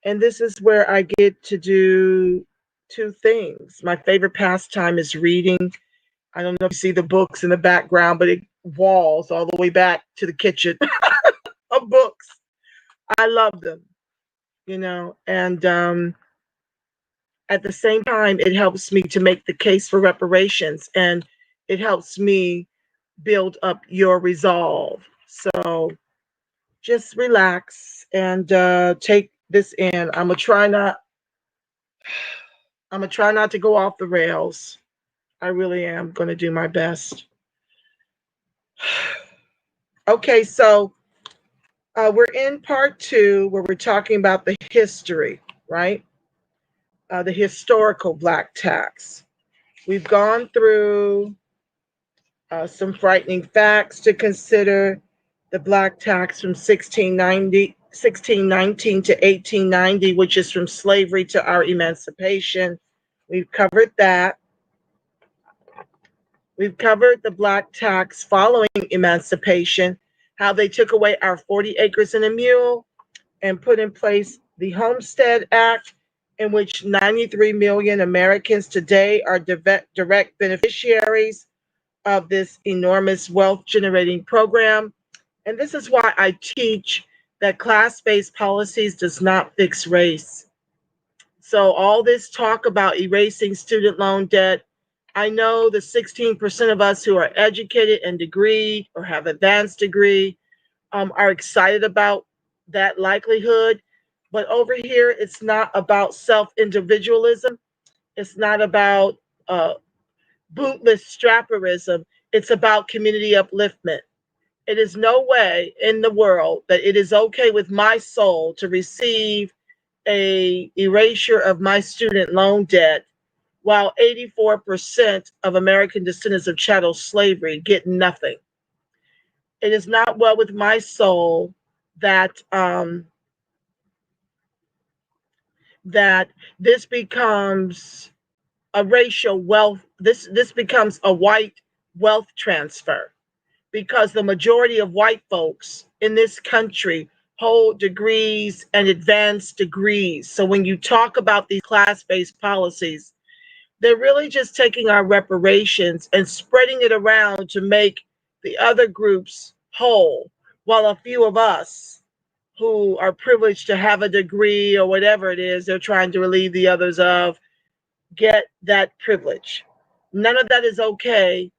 And this is where I get to do 2 things. My favorite pastime is reading. I don't know if you see the books in the background, but it walls all the way back to the kitchen of books. I love them, and at the same time, it helps me to make the case for reparations, and it helps me build up your resolve. So just relax and take this in. I'm gonna try not to go off the rails. I really am gonna do my best. Okay, so we're in part 2 where we're talking about the history, right? The historical black tax. We've gone through some frightening facts to consider. The black tax from 1619 to 1890, which is from slavery to our emancipation. We've covered that. We've covered the black tax following emancipation, how they took away our 40 acres and a mule and put in place the Homestead Act, in which 93 million Americans today are direct beneficiaries of this enormous wealth generating program. And this is why I teach that class-based policies does not fix race. So all this talk about erasing student loan debt, I know the 16% of us who are educated and degreed or have advanced degree are excited about that likelihood. But over here, it's not about self-individualism. It's not about bootless strapperism. It's about community upliftment. It is no way in the world that it is okay with my soul to receive a erasure of my student loan debt while 84% of American descendants of chattel slavery get nothing. It is not well with my soul that that this becomes a racial wealth. This becomes a white wealth transfer, because the majority of white folks in this country hold degrees and advanced degrees. So when you talk about these class-based policies, they're really just taking our reparations and spreading it around to make the other groups whole, while a few of us who are privileged to have a degree or whatever it is they're trying to relieve the others of get that privilege. None of that is okay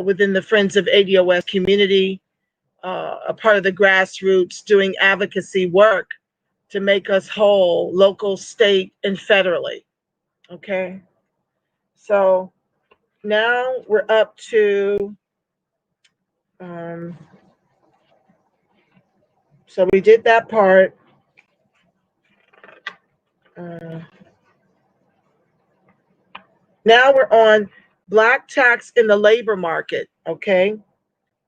within the Friends of ADOS community, a part of the grassroots doing advocacy work to make us whole, local, state, and federally. Okay? So now we're up to, so we did that part. Now we're on black tax in the labor market, okay?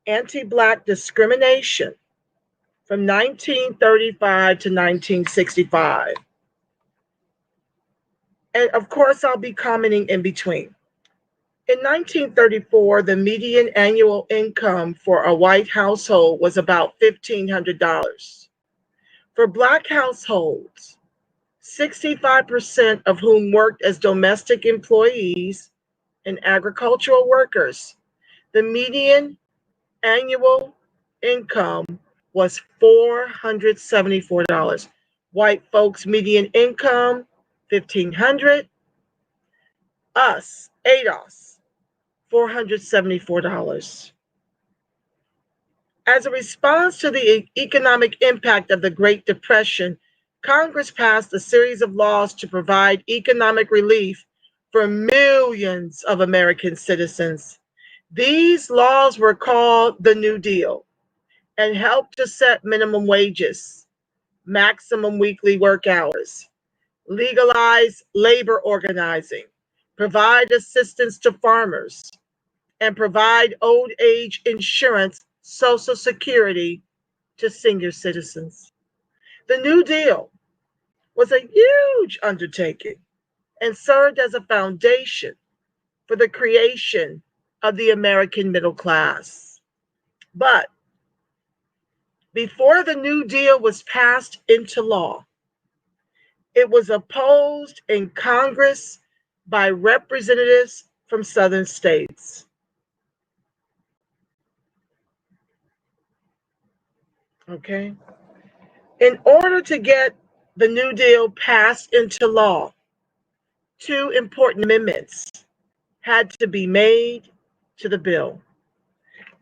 Anti-black discrimination from 1935 to 1965. And of course, I'll be commenting in between. In 1934, the median annual income for a white household was about $1,500. For black households, 65% of whom worked as domestic employees and agricultural workers, the median annual income was $474. White folks' median income, $1,500. Us, ADOS, $474. As a response to the economic impact of the Great Depression, Congress passed a series of laws to provide economic relief for millions of American citizens. These laws were called the New Deal and helped to set minimum wages, maximum weekly work hours, legalize labor organizing, provide assistance to farmers, and provide old age insurance, Social Security to senior citizens. The New Deal was a huge undertaking and served as a foundation for the creation of the American middle class. But before the New Deal was passed into law, it was opposed in Congress by representatives from southern states. Okay? In order to get the New Deal passed into law, two important amendments had to be made to the bill.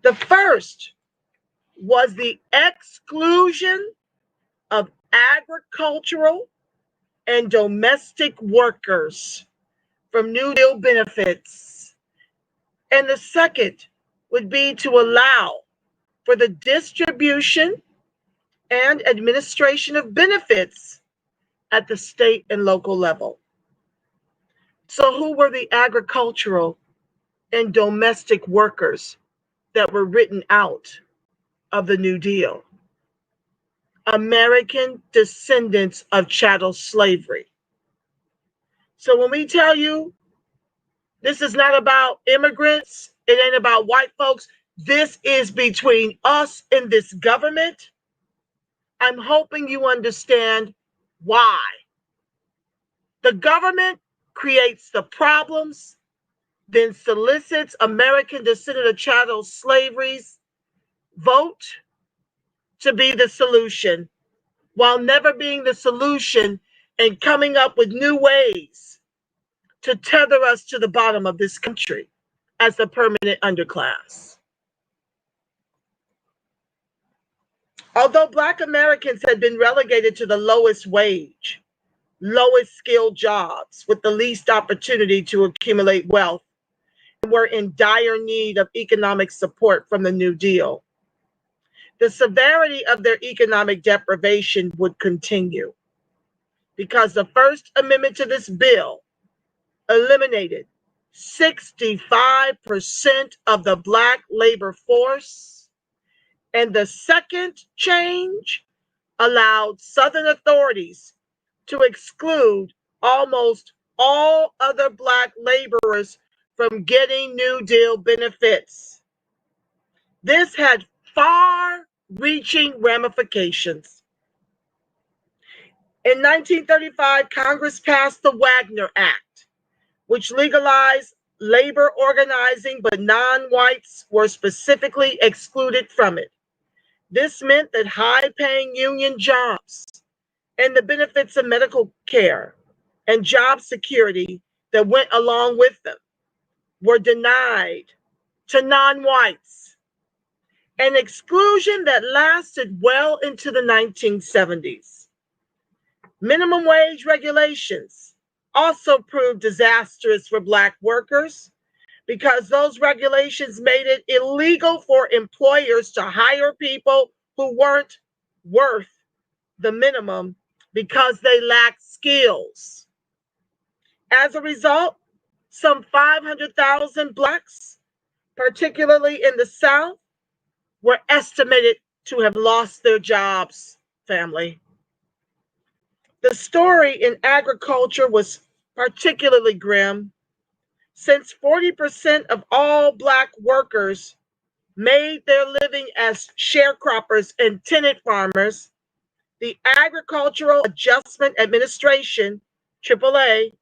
The first was the exclusion of agricultural and domestic workers from New Deal benefits. And the second would be to allow for the distribution and administration of benefits at the state and local level. So who were the agricultural and domestic workers that were written out of the New Deal? American descendants of chattel slavery. So when we tell you this is not about immigrants, it ain't about white folks, this is between us and this government, I'm hoping you understand why. The government creates the problems, then solicits American descendant of chattel slavery's vote to be the solution, while never being the solution and coming up with new ways to tether us to the bottom of this country as the permanent underclass. Although Black Americans had been relegated to the lowest wage, lowest skilled jobs with the least opportunity to accumulate wealth, and were in dire need of economic support from the New Deal, the severity of their economic deprivation would continue, because the First Amendment to this bill eliminated 65% of the Black labor force, and the second change allowed Southern authorities to exclude almost all other Black laborers from getting New Deal benefits. This had far-reaching ramifications. In 1935, Congress passed the Wagner Act, which legalized labor organizing, but non-whites were specifically excluded from it. This meant that high-paying union jobs and the benefits of medical care and job security that went along with them were denied to non-whites, an exclusion that lasted well into the 1970s. Minimum wage regulations also proved disastrous for Black workers, because those regulations made it illegal for employers to hire people who weren't worth the minimum because they lacked skills. As a result, some 500,000 Blacks, particularly in the South, were estimated to have lost their jobs, family. The story in agriculture was particularly grim, since 40% of all Black workers made their living as sharecroppers and tenant farmers. The Agricultural Adjustment Administration, AAA,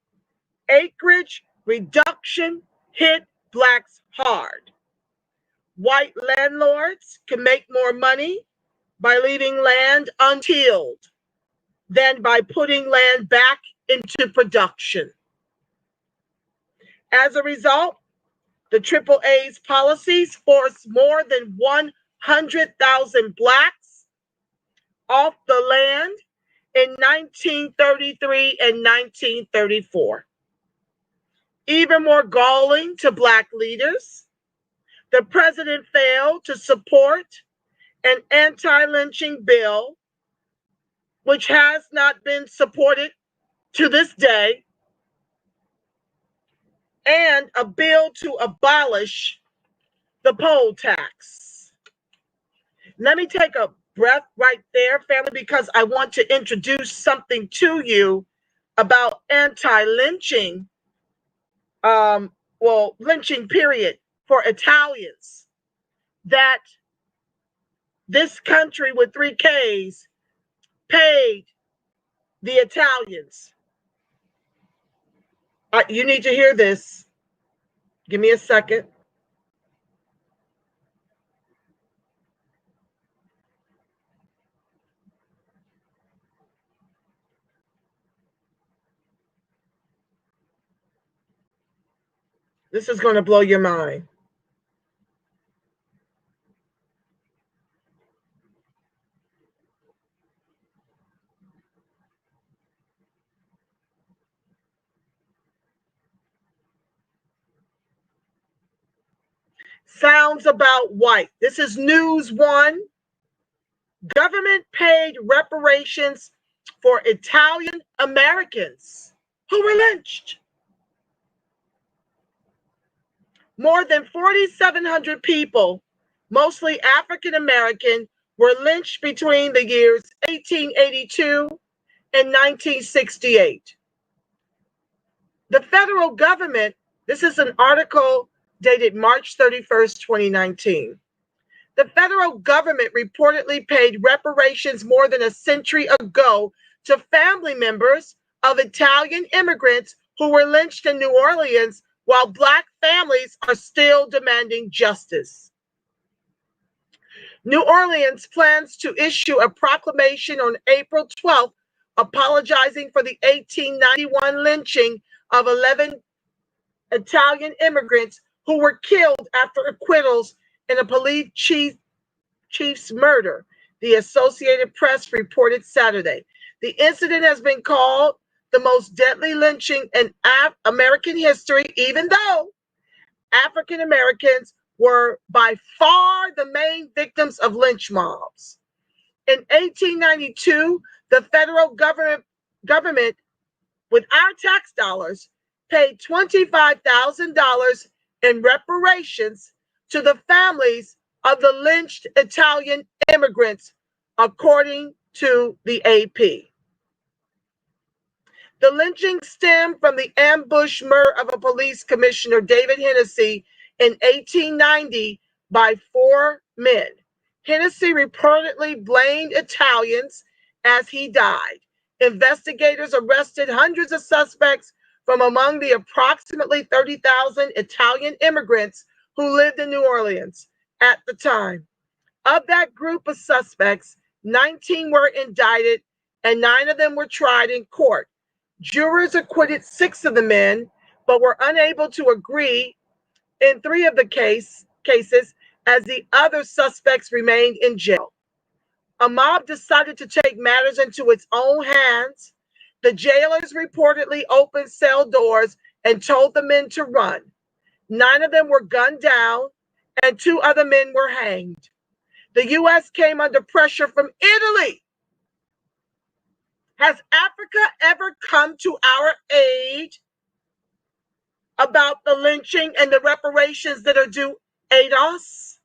acreage reduction hit Blacks hard. White landlords can make more money by leaving land untilled than by putting land back into production. As a result, the AAA's policies forced more than 100,000 Blacks off the land in 1933 and 1934. Even more galling to Black leaders, the president failed to support an anti-lynching bill, which has not been supported to this day, and a bill to abolish the poll tax. Let me take a breath right there, family, because I want to introduce something to you about anti-lynching, lynching period for Italians, that this country with 3 Ks paid the Italians. You need to hear this. Give me a second. This is going to blow your mind. Sounds about white. This is News One. Government paid reparations for Italian Americans who were lynched. More than 4,700 people, mostly African American, were lynched between the years 1882 and 1968. The federal government, this is an article dated March 31st, 2019. The federal government reportedly paid reparations more than a century ago to family members of Italian immigrants who were lynched in New Orleans, while Black families are still demanding justice. New Orleans plans to issue a proclamation on April 12th apologizing for the 1891 lynching of 11 Italian immigrants who were killed after acquittals in a police chief's murder, the Associated Press reported Saturday. The incident has been called the most deadly lynching in American history, even though African Americans were by far the main victims of lynch mobs. In 1892, the federal government, with our tax dollars, paid $25,000 in reparations to the families of the lynched Italian immigrants, according to the AP. The lynching stemmed from the ambush murder of a police commissioner, David Hennessy, in 1890 by 4 men. Hennessy reportedly blamed Italians as he died. Investigators arrested hundreds of suspects from among the approximately 30,000 Italian immigrants who lived in New Orleans at the time. Of that group of suspects, 19 were indicted and 9 of them were tried in court. Jurors acquitted 6 of the men, but were unable to agree in 3 of the cases, as the other suspects remained in jail. A mob decided to take matters into its own hands. The jailers reportedly opened cell doors and told the men to run. 9 of them were gunned down and 2 other men were hanged. The U.S. came under pressure from Italy. Has Africa ever come to our aid about the lynching and the reparations that are due ADOS?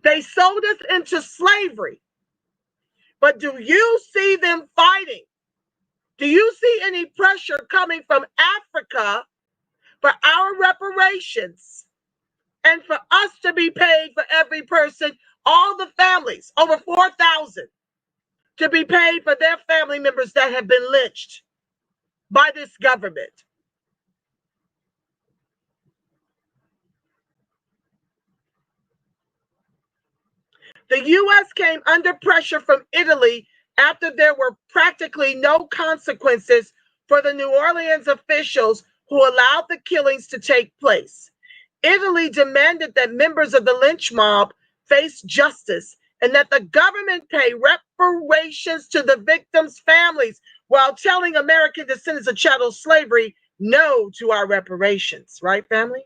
They sold us into slavery. But do you see them fighting? Do you see any pressure coming from Africa for our reparations and for us to be paid for every person, all the families, over 4,000, to be paid for their family members that have been lynched by this government? The U.S. came under pressure from Italy after there were practically no consequences for the New Orleans officials who allowed the killings to take place. Italy demanded that members of the lynch mob face justice and that the government pay reparations to the victims' families, while telling American descendants of chattel slavery no to our reparations. Right, family?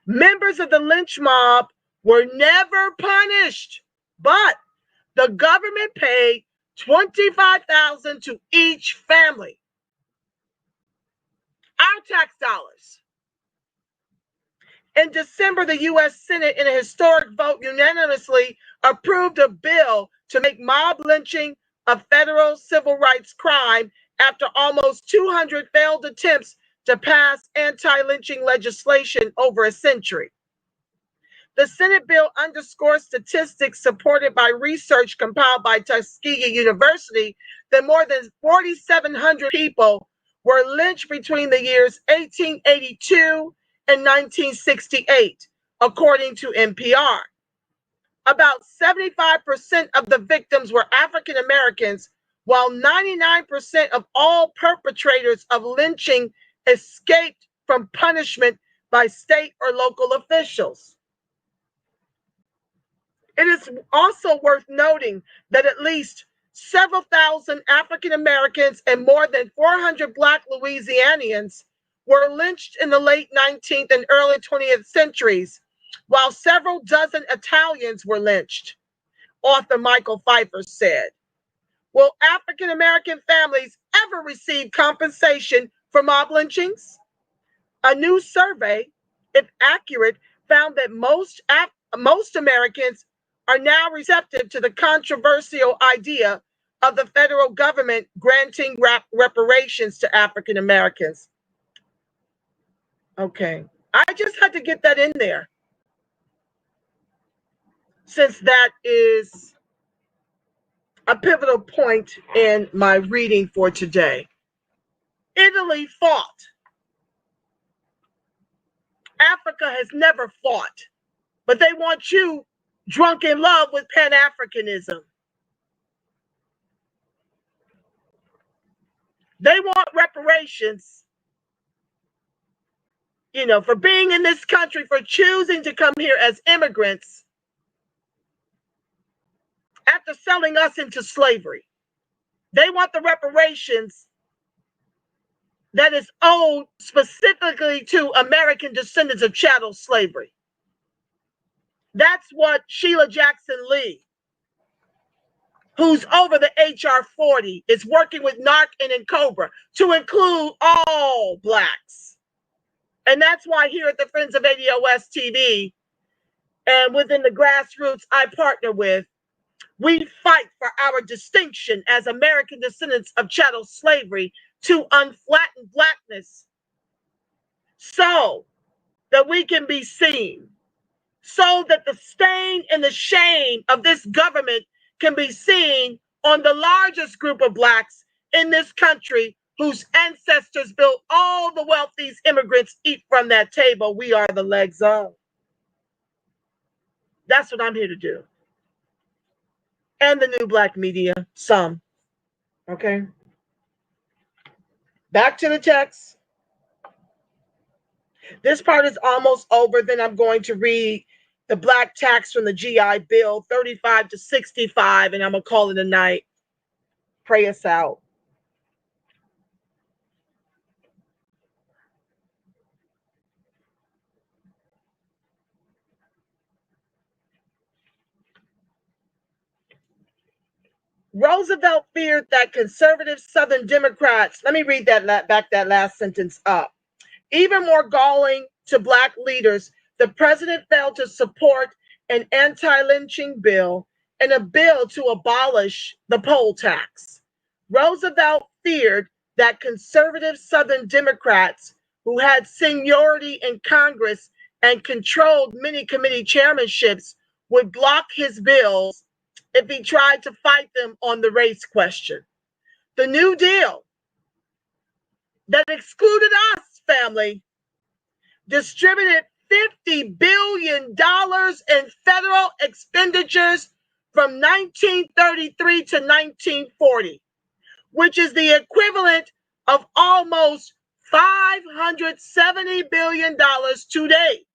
Members of the lynch mob were never punished, but the government paid $25,000 to each family. Our tax dollars. In December, the U.S. Senate, in a historic vote, unanimously approved a bill to make mob lynching a federal civil rights crime after almost 200 failed attempts to pass anti-lynching legislation over a century. The Senate bill underscores statistics supported by research compiled by Tuskegee University that more than 4,700 people were lynched between the years 1882 and 1968, according to NPR. About 75% of the victims were African Americans, while 99% of all perpetrators of lynching escaped from punishment by state or local officials. It is also worth noting that at least several thousand African Americans and more than 400 Black Louisianians were lynched in the late 19th and early 20th centuries, while several dozen Italians were lynched, author Michael Pfeiffer said. Will African American families ever receive compensation for mob lynchings? A new survey, if accurate, found that most Americans are now receptive to the controversial idea of the federal government granting reparations to African Americans. Okay, I just had to get that in there, since that is a pivotal point in my reading for today. Italy fought. Africa has never fought, but they want you drunk in love with Pan-Africanism. They want reparations, for being in this country, for choosing to come here as immigrants after selling us into slavery. They want the reparations that is owed specifically to American descendants of chattel slavery. That's what Sheila Jackson Lee, who's over the HR 40, is working with NARC and COBRA to include all Blacks. And that's why here at the Friends of ADOS TV and within the grassroots I partner with, we fight for our distinction as American descendants of chattel slavery to unflatten Blackness so that we can be seen, so that the stain and the shame of this government can be seen on the largest group of Blacks in this country whose ancestors built all the wealth these immigrants eat from that table we are the legs of. That's what I'm here to do. And the new Black media, some. Okay? Back to the text. This part is almost over. Then I'm going to read the Black tax from the GI Bill, 35 to 65, and I'm going to call it a night. Pray us out. Roosevelt feared that conservative Southern Democrats, let me read that last sentence up. Even more galling to Black leaders, the president failed to support an anti-lynching bill and a bill to abolish the poll tax. Roosevelt feared that conservative Southern Democrats who had seniority in Congress and controlled many committee chairmanships would block his bills if he tried to fight them on the race question. The New Deal that excluded us, family, distributed $50 billion in federal expenditures from 1933 to 1940, which is the equivalent of almost $570 billion today.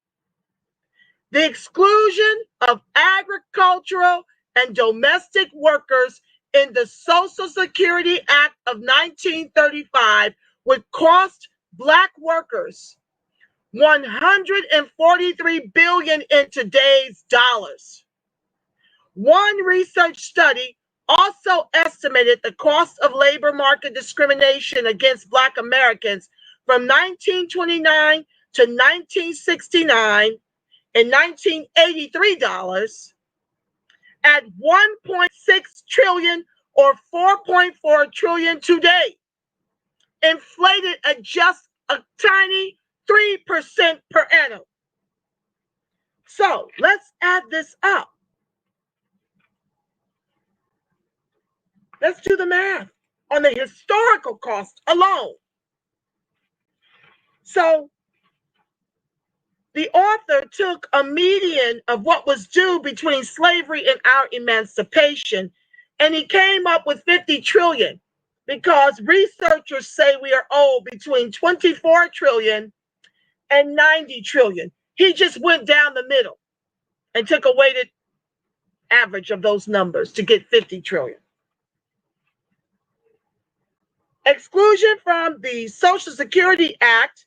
The exclusion of agricultural and domestic workers in the Social Security Act of 1935 would cost Black workers $143 billion in today's dollars. One research study also estimated the cost of labor market discrimination against Black Americans from 1929 to 1969 in 1983 dollars at 1.6 trillion or 4.4 trillion today, inflated at just a tiny 3% per annum. So let's add this up. Let's do the math on the historical cost alone. So the author took a median of what was due between slavery and our emancipation, and he came up with 50 trillion because researchers say we are owed between 24 trillion and 90 trillion. He just went down the middle and took a weighted average of those numbers to get 50 trillion. Exclusion from the Social Security Act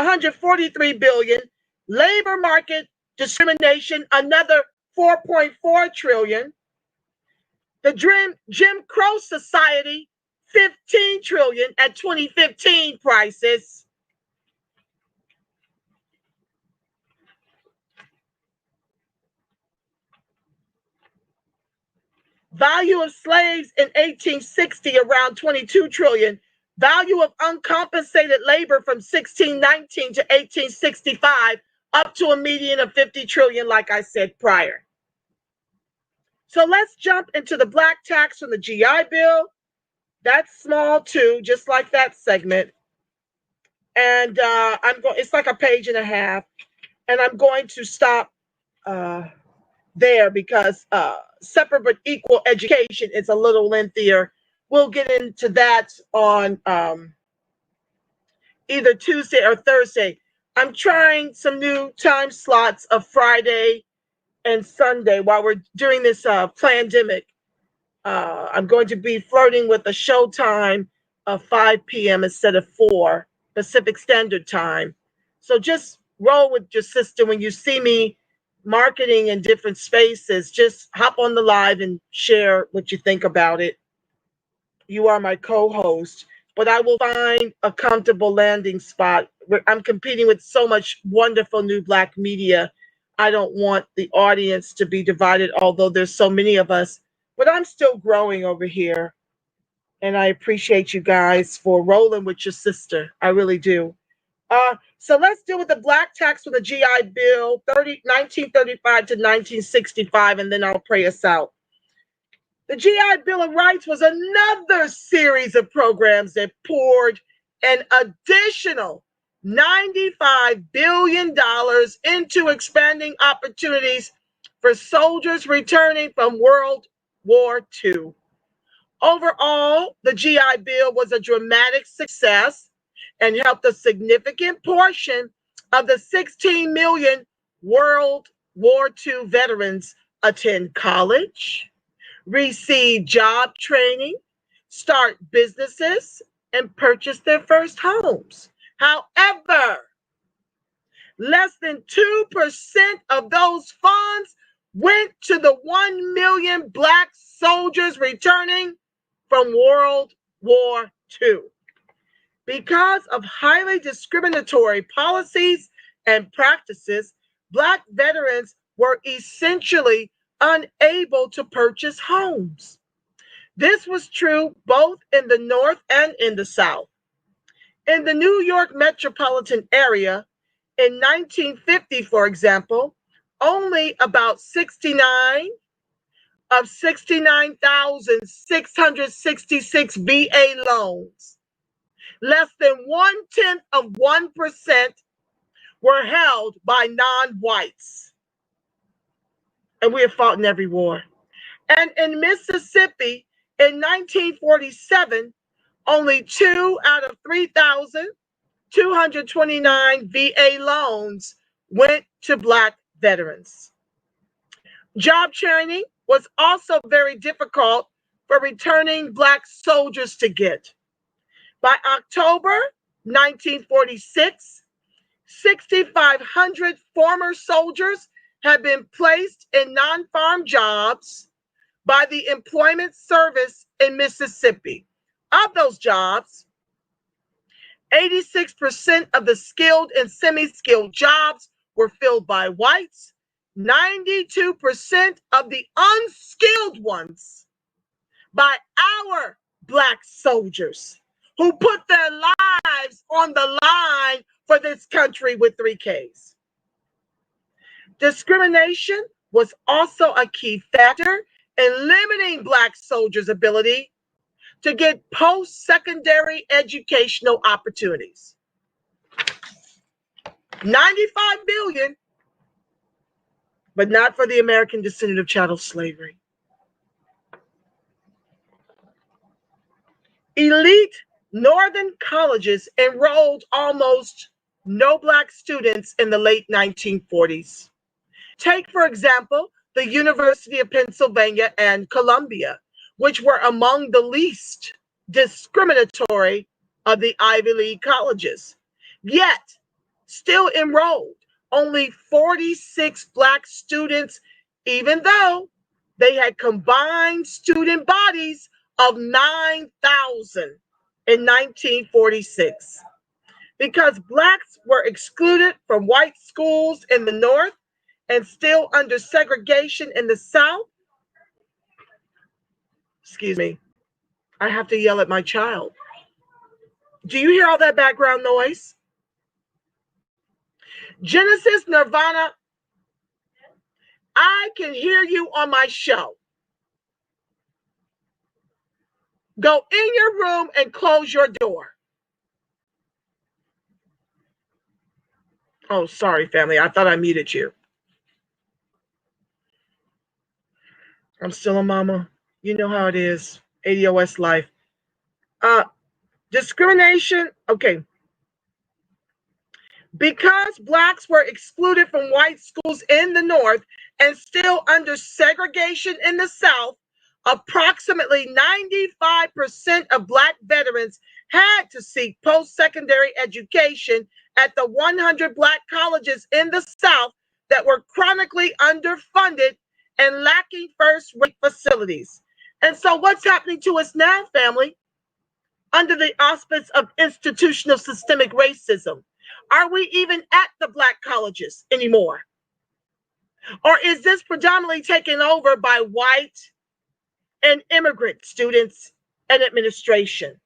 $143 billion. Labor market discrimination, another $4.4 trillion. The Jim Crow Society, $15 trillion at 2015 prices. Value of slaves in 1860, around 22 trillion. Value of uncompensated labor from 1619 to 1865, up to a median of 50 trillion, like I said prior. So let's jump into the black tax from the GI Bill. That's small too, just like that segment. And it's like a page and a half. And I'm going to stop there because separate but equal education is a little lengthier. We'll get into that on either Tuesday or Thursday. I'm trying some new time slots of Friday and Sunday while we're doing this pandemic. I'm going to be flirting with a show time of 5 p.m. instead of 4 Pacific Standard Time. So just roll with your sister when you see me marketing in different spaces. Just hop on the live and share what you think about it. You are my co-host, but I will find a comfortable landing spot. I'm competing with so much wonderful new Black media. I don't want the audience to be divided, although there's so many of us, but I'm still growing over here. And I appreciate you guys for rolling with your sister. I really do. So let's deal with the black tax from the GI Bill, 1935 to 1965, and then I'll pray us out. The GI Bill of Rights was another series of programs that poured an additional $95 billion into expanding opportunities for soldiers returning from World War II. Overall, the GI Bill was a dramatic success and helped a significant portion of the 16 million World War II veterans attend college, receive job training, start businesses, and purchase their first homes. However, less than 2% of those funds went to the 1 million Black soldiers returning from World War II. Because of highly discriminatory policies and practices, Black veterans were essentially unable to purchase homes. This was true both in the North and in the South. In the New York metropolitan area, in 1950, for example, only about 69 of 69,666 VA loans, less than 0.1% were held by non-whites. And we have fought in every war. And in Mississippi, in 1947, only 2 out of 3,229 VA loans went to Black veterans. Job training was also very difficult for returning Black soldiers to get. By October 1946, 6,500 former soldiers had been placed in non-farm jobs by the Employment Service in Mississippi. Of those jobs, 86% of the skilled and semi-skilled jobs were filled by whites, 92% of the unskilled ones by our Black soldiers who put their lives on the line for this country with 3 Ks. Discrimination was also a key factor in limiting Black soldiers' ability to get post-secondary educational opportunities. $95 billion, but not for the American descendant of chattel slavery. Elite Northern colleges enrolled almost no Black students in the late 1940s. Take, for example, the University of Pennsylvania and Columbia, which were among the least discriminatory of the Ivy League colleges. Yet, still enrolled only 46 Black students, even though they had combined student bodies of 9,000 in 1946. Because Blacks were excluded from white schools in the North and still under segregation in the South. Excuse me, I have to yell at my child. Do you hear all that background noise? Genesis, Nirvana, I can hear you on my show. Go in your room and close your door. Oh, sorry, family. I thought I muted you. I'm still a mama. You know how it is. ADOS life. Discrimination. Okay. Because Blacks were excluded from white schools in the North and still under segregation in the South, approximately 95% of Black veterans had to seek post-secondary education at the 100 Black colleges in the South that were chronically underfunded and lacking first-rate facilities. And so what's happening to us now, family? Under the auspice of institutional systemic racism, are we even at the Black colleges anymore? Or is this predominantly taken over by white and immigrant students and administration?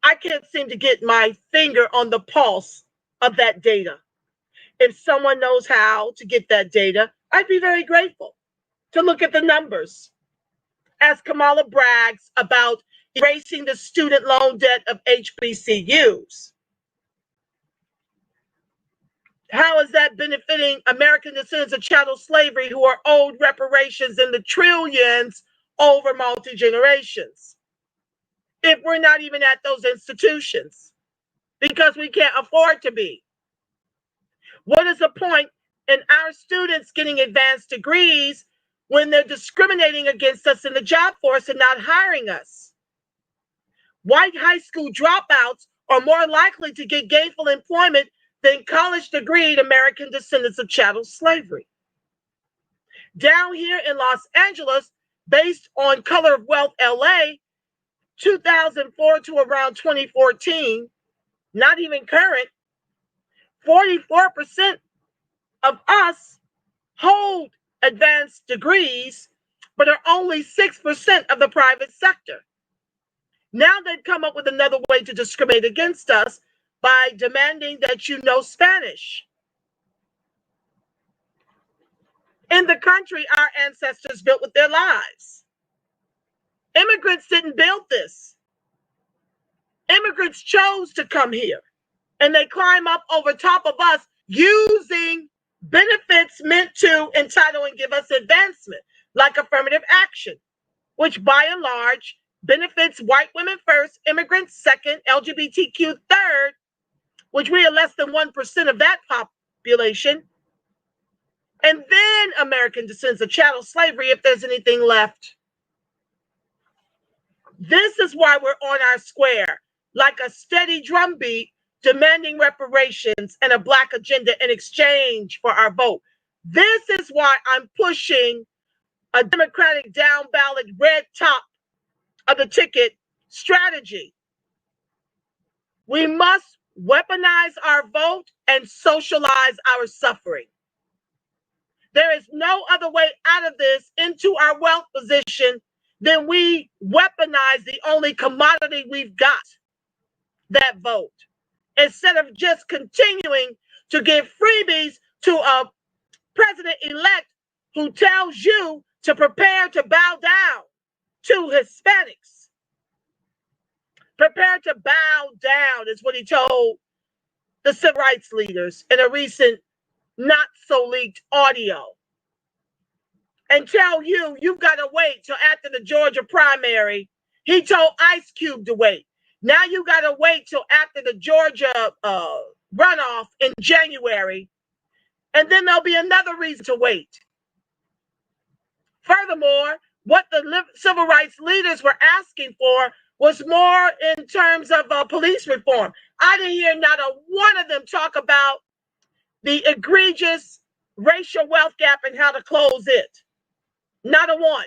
I can't seem to get my finger on the pulse of that data. If someone knows how to get that data, I'd be very grateful to look at the numbers. As Kamala brags about erasing the student loan debt of HBCUs. How is that benefiting American descendants of chattel slavery who are owed reparations in the trillions over multi-generations? If we're not even at those institutions, because we can't afford to be. What is the point in our students getting advanced degrees when they're discriminating against us in the job force and not hiring us? White high school dropouts are more likely to get gainful employment than college degreed American descendants of chattel slavery. Down here in Los Angeles, based on Color of Wealth LA, 2004 to around 2014, not even current, 44% of us hold advanced degrees, but are only 6% of the private sector. Now they've come up with another way to discriminate against us by demanding that you know Spanish. In the country our ancestors built with their lives. Immigrants didn't build this. Immigrants chose to come here, and they climb up over top of us using benefits meant to entitle and give us advancement, like affirmative action, which by and large benefits white women first, immigrants second, LGBTQ third, which we are less than 1% of that population, and then American descendants of chattel slavery if there's anything left. This is why we're on our square, like a steady drumbeat, demanding reparations and a Black agenda in exchange for our vote. This is why I'm pushing a Democratic down ballot red top of the ticket strategy. We must weaponize our vote and socialize our suffering. There is no other way out of this into our wealth position than we weaponize the only commodity we've got, that vote, instead of just continuing to give freebies to a president-elect who tells you to prepare to bow down to Hispanics. Prepare to bow down is what he told the civil rights leaders in a recent not-so-leaked audio. And tell you, you've got to wait till after the Georgia primary. He told Ice Cube to wait. Now you got to wait till after the Georgia runoff in January. And then there'll be another reason to wait. Furthermore, what the civil rights leaders were asking for was more in terms of police reform. I didn't hear not a one of them talk about the egregious racial wealth gap and how to close it. Not a one.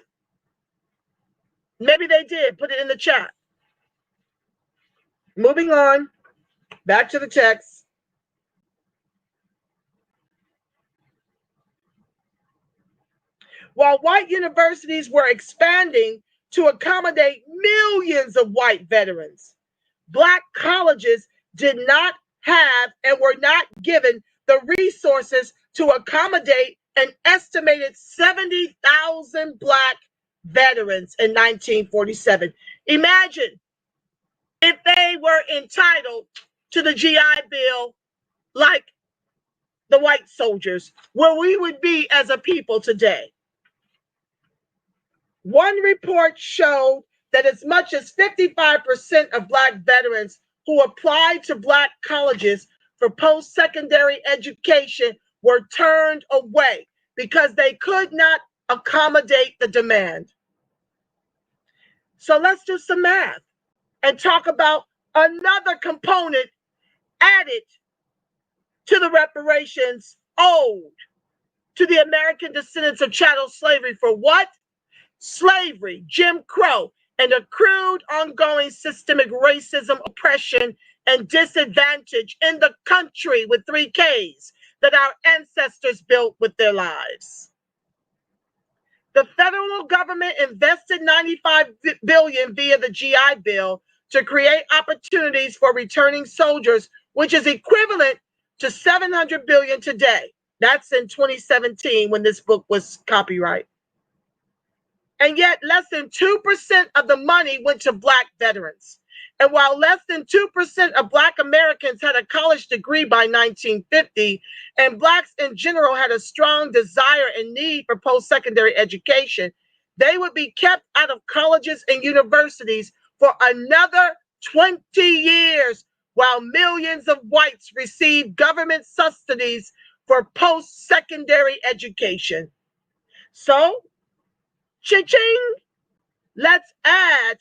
Maybe they did. Put it in the chat. Moving on. Back to the text. While white universities were expanding to accommodate millions of white veterans, Black colleges did not have and were not given the resources to accommodate an estimated 70,000 Black veterans in 1947. Imagine if they were entitled to the GI Bill like the white soldiers, where we would be as a people today. One report showed that as much as 55% of Black veterans who applied to Black colleges for post-secondary education were turned away because they could not accommodate the demand. So let's do some math and talk about another component added to the reparations owed to the American descendants of chattel slavery for what? Slavery, Jim Crow, and accrued ongoing systemic racism, oppression, and disadvantage in the country with 3 Ks that our ancestors built with their lives. The federal government invested $95 billion via the GI Bill to create opportunities for returning soldiers, which is equivalent to $700 billion today. That's in 2017 when this book was copyrighted. And yet less than 2% of the money went to Black veterans. And while less than 2% of Black Americans had a college degree by 1950, and Blacks in general had a strong desire and need for post-secondary education, they would be kept out of colleges and universities for another 20 years, while millions of whites received government subsidies for post-secondary education. So, cha-ching, let's add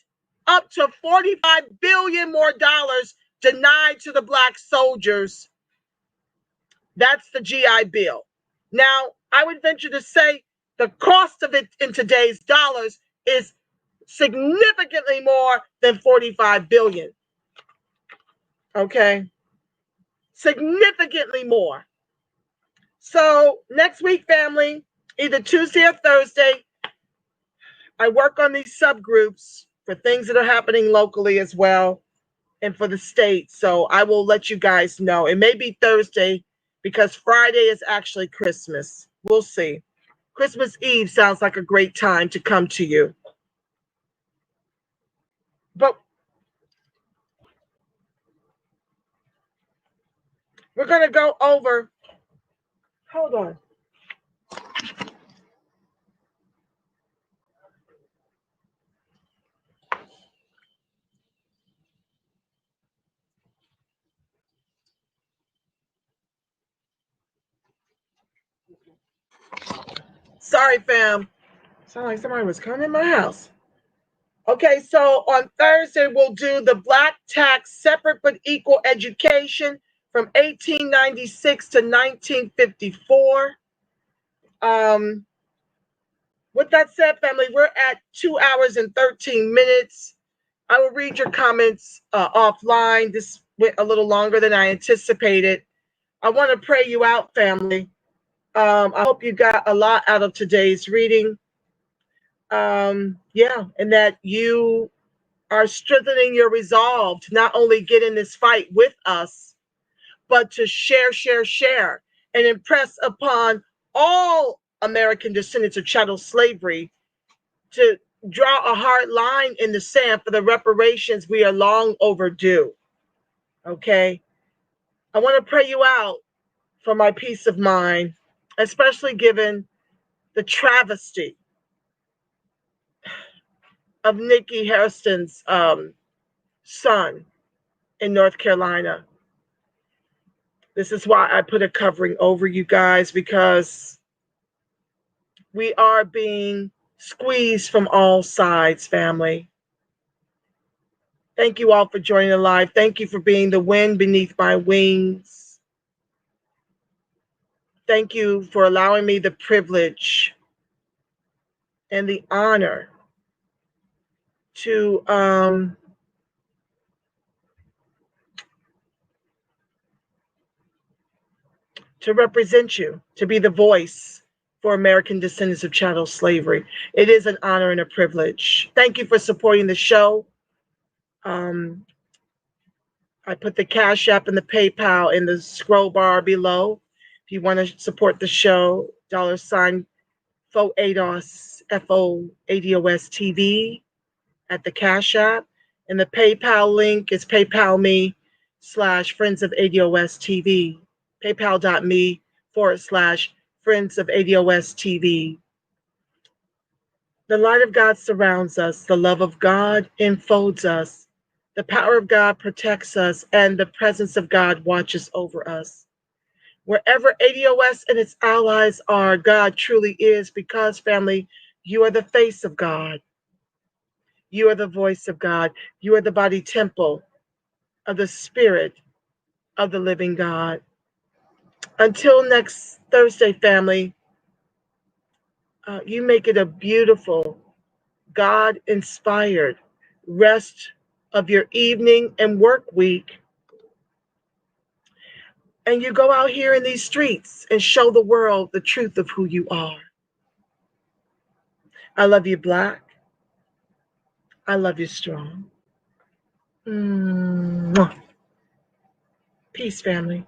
up to $45 billion more dollars denied to the Black soldiers. That's the GI Bill. Now, I would venture to say the cost of it in today's dollars is significantly more than $45 billion. Okay? Significantly more. So next week, family, either Tuesday or Thursday, I work on these subgroups for things that are happening locally as well and for the state. So I will let you guys know. It may be Thursday because Friday is actually Christmas. We'll see. Christmas Eve sounds like a great time to come to you. But we're going to go over. Hold on. Sorry, fam. Sound like somebody was coming in my house. Okay, so on Thursday, we'll do the Black tax separate but equal education from 1896 to 1954. With that said, family, we're at 2 hours and 13 minutes. I will read your comments offline. This went a little longer than I anticipated. I want to pray you out, family. I hope you got a lot out of today's reading. Yeah, and that you are strengthening your resolve to not only get in this fight with us, but to share, and impress upon all American descendants of chattel slavery to draw a hard line in the sand for the reparations we are long overdue. Okay? I want to pray you out for my peace of mind, especially given the travesty of Nikki Hairston's son in North Carolina. This is why I put a covering over you guys, because we are being squeezed from all sides, family. Thank you all for joining the live. Thank you for being the wind beneath my wings. Thank you for allowing me the privilege and the honor to represent you, to be the voice for American descendants of chattel slavery. It is an honor and a privilege. Thank you for supporting the show. I put the Cash App and the PayPal in the scroll bar below. If you want to support the show, $ FOADOS, FOADOS TV at the Cash App. And the PayPal link is PayPal.me/Friends of ADOS TV. PayPal.me/Friends of ADOS TV. The light of God surrounds us. The love of God enfolds us. The power of God protects us, and the presence of God watches over us. Wherever ADOS and its allies are, God truly is, because, family, you are the face of God. You are the voice of God. You are the body temple of the Spirit of the living God. Until next Thursday, family, you make it a beautiful, God-inspired rest of your evening and work week. And you go out here in these streets and show the world the truth of who you are. I love you, Black. I love you, strong. Peace, family.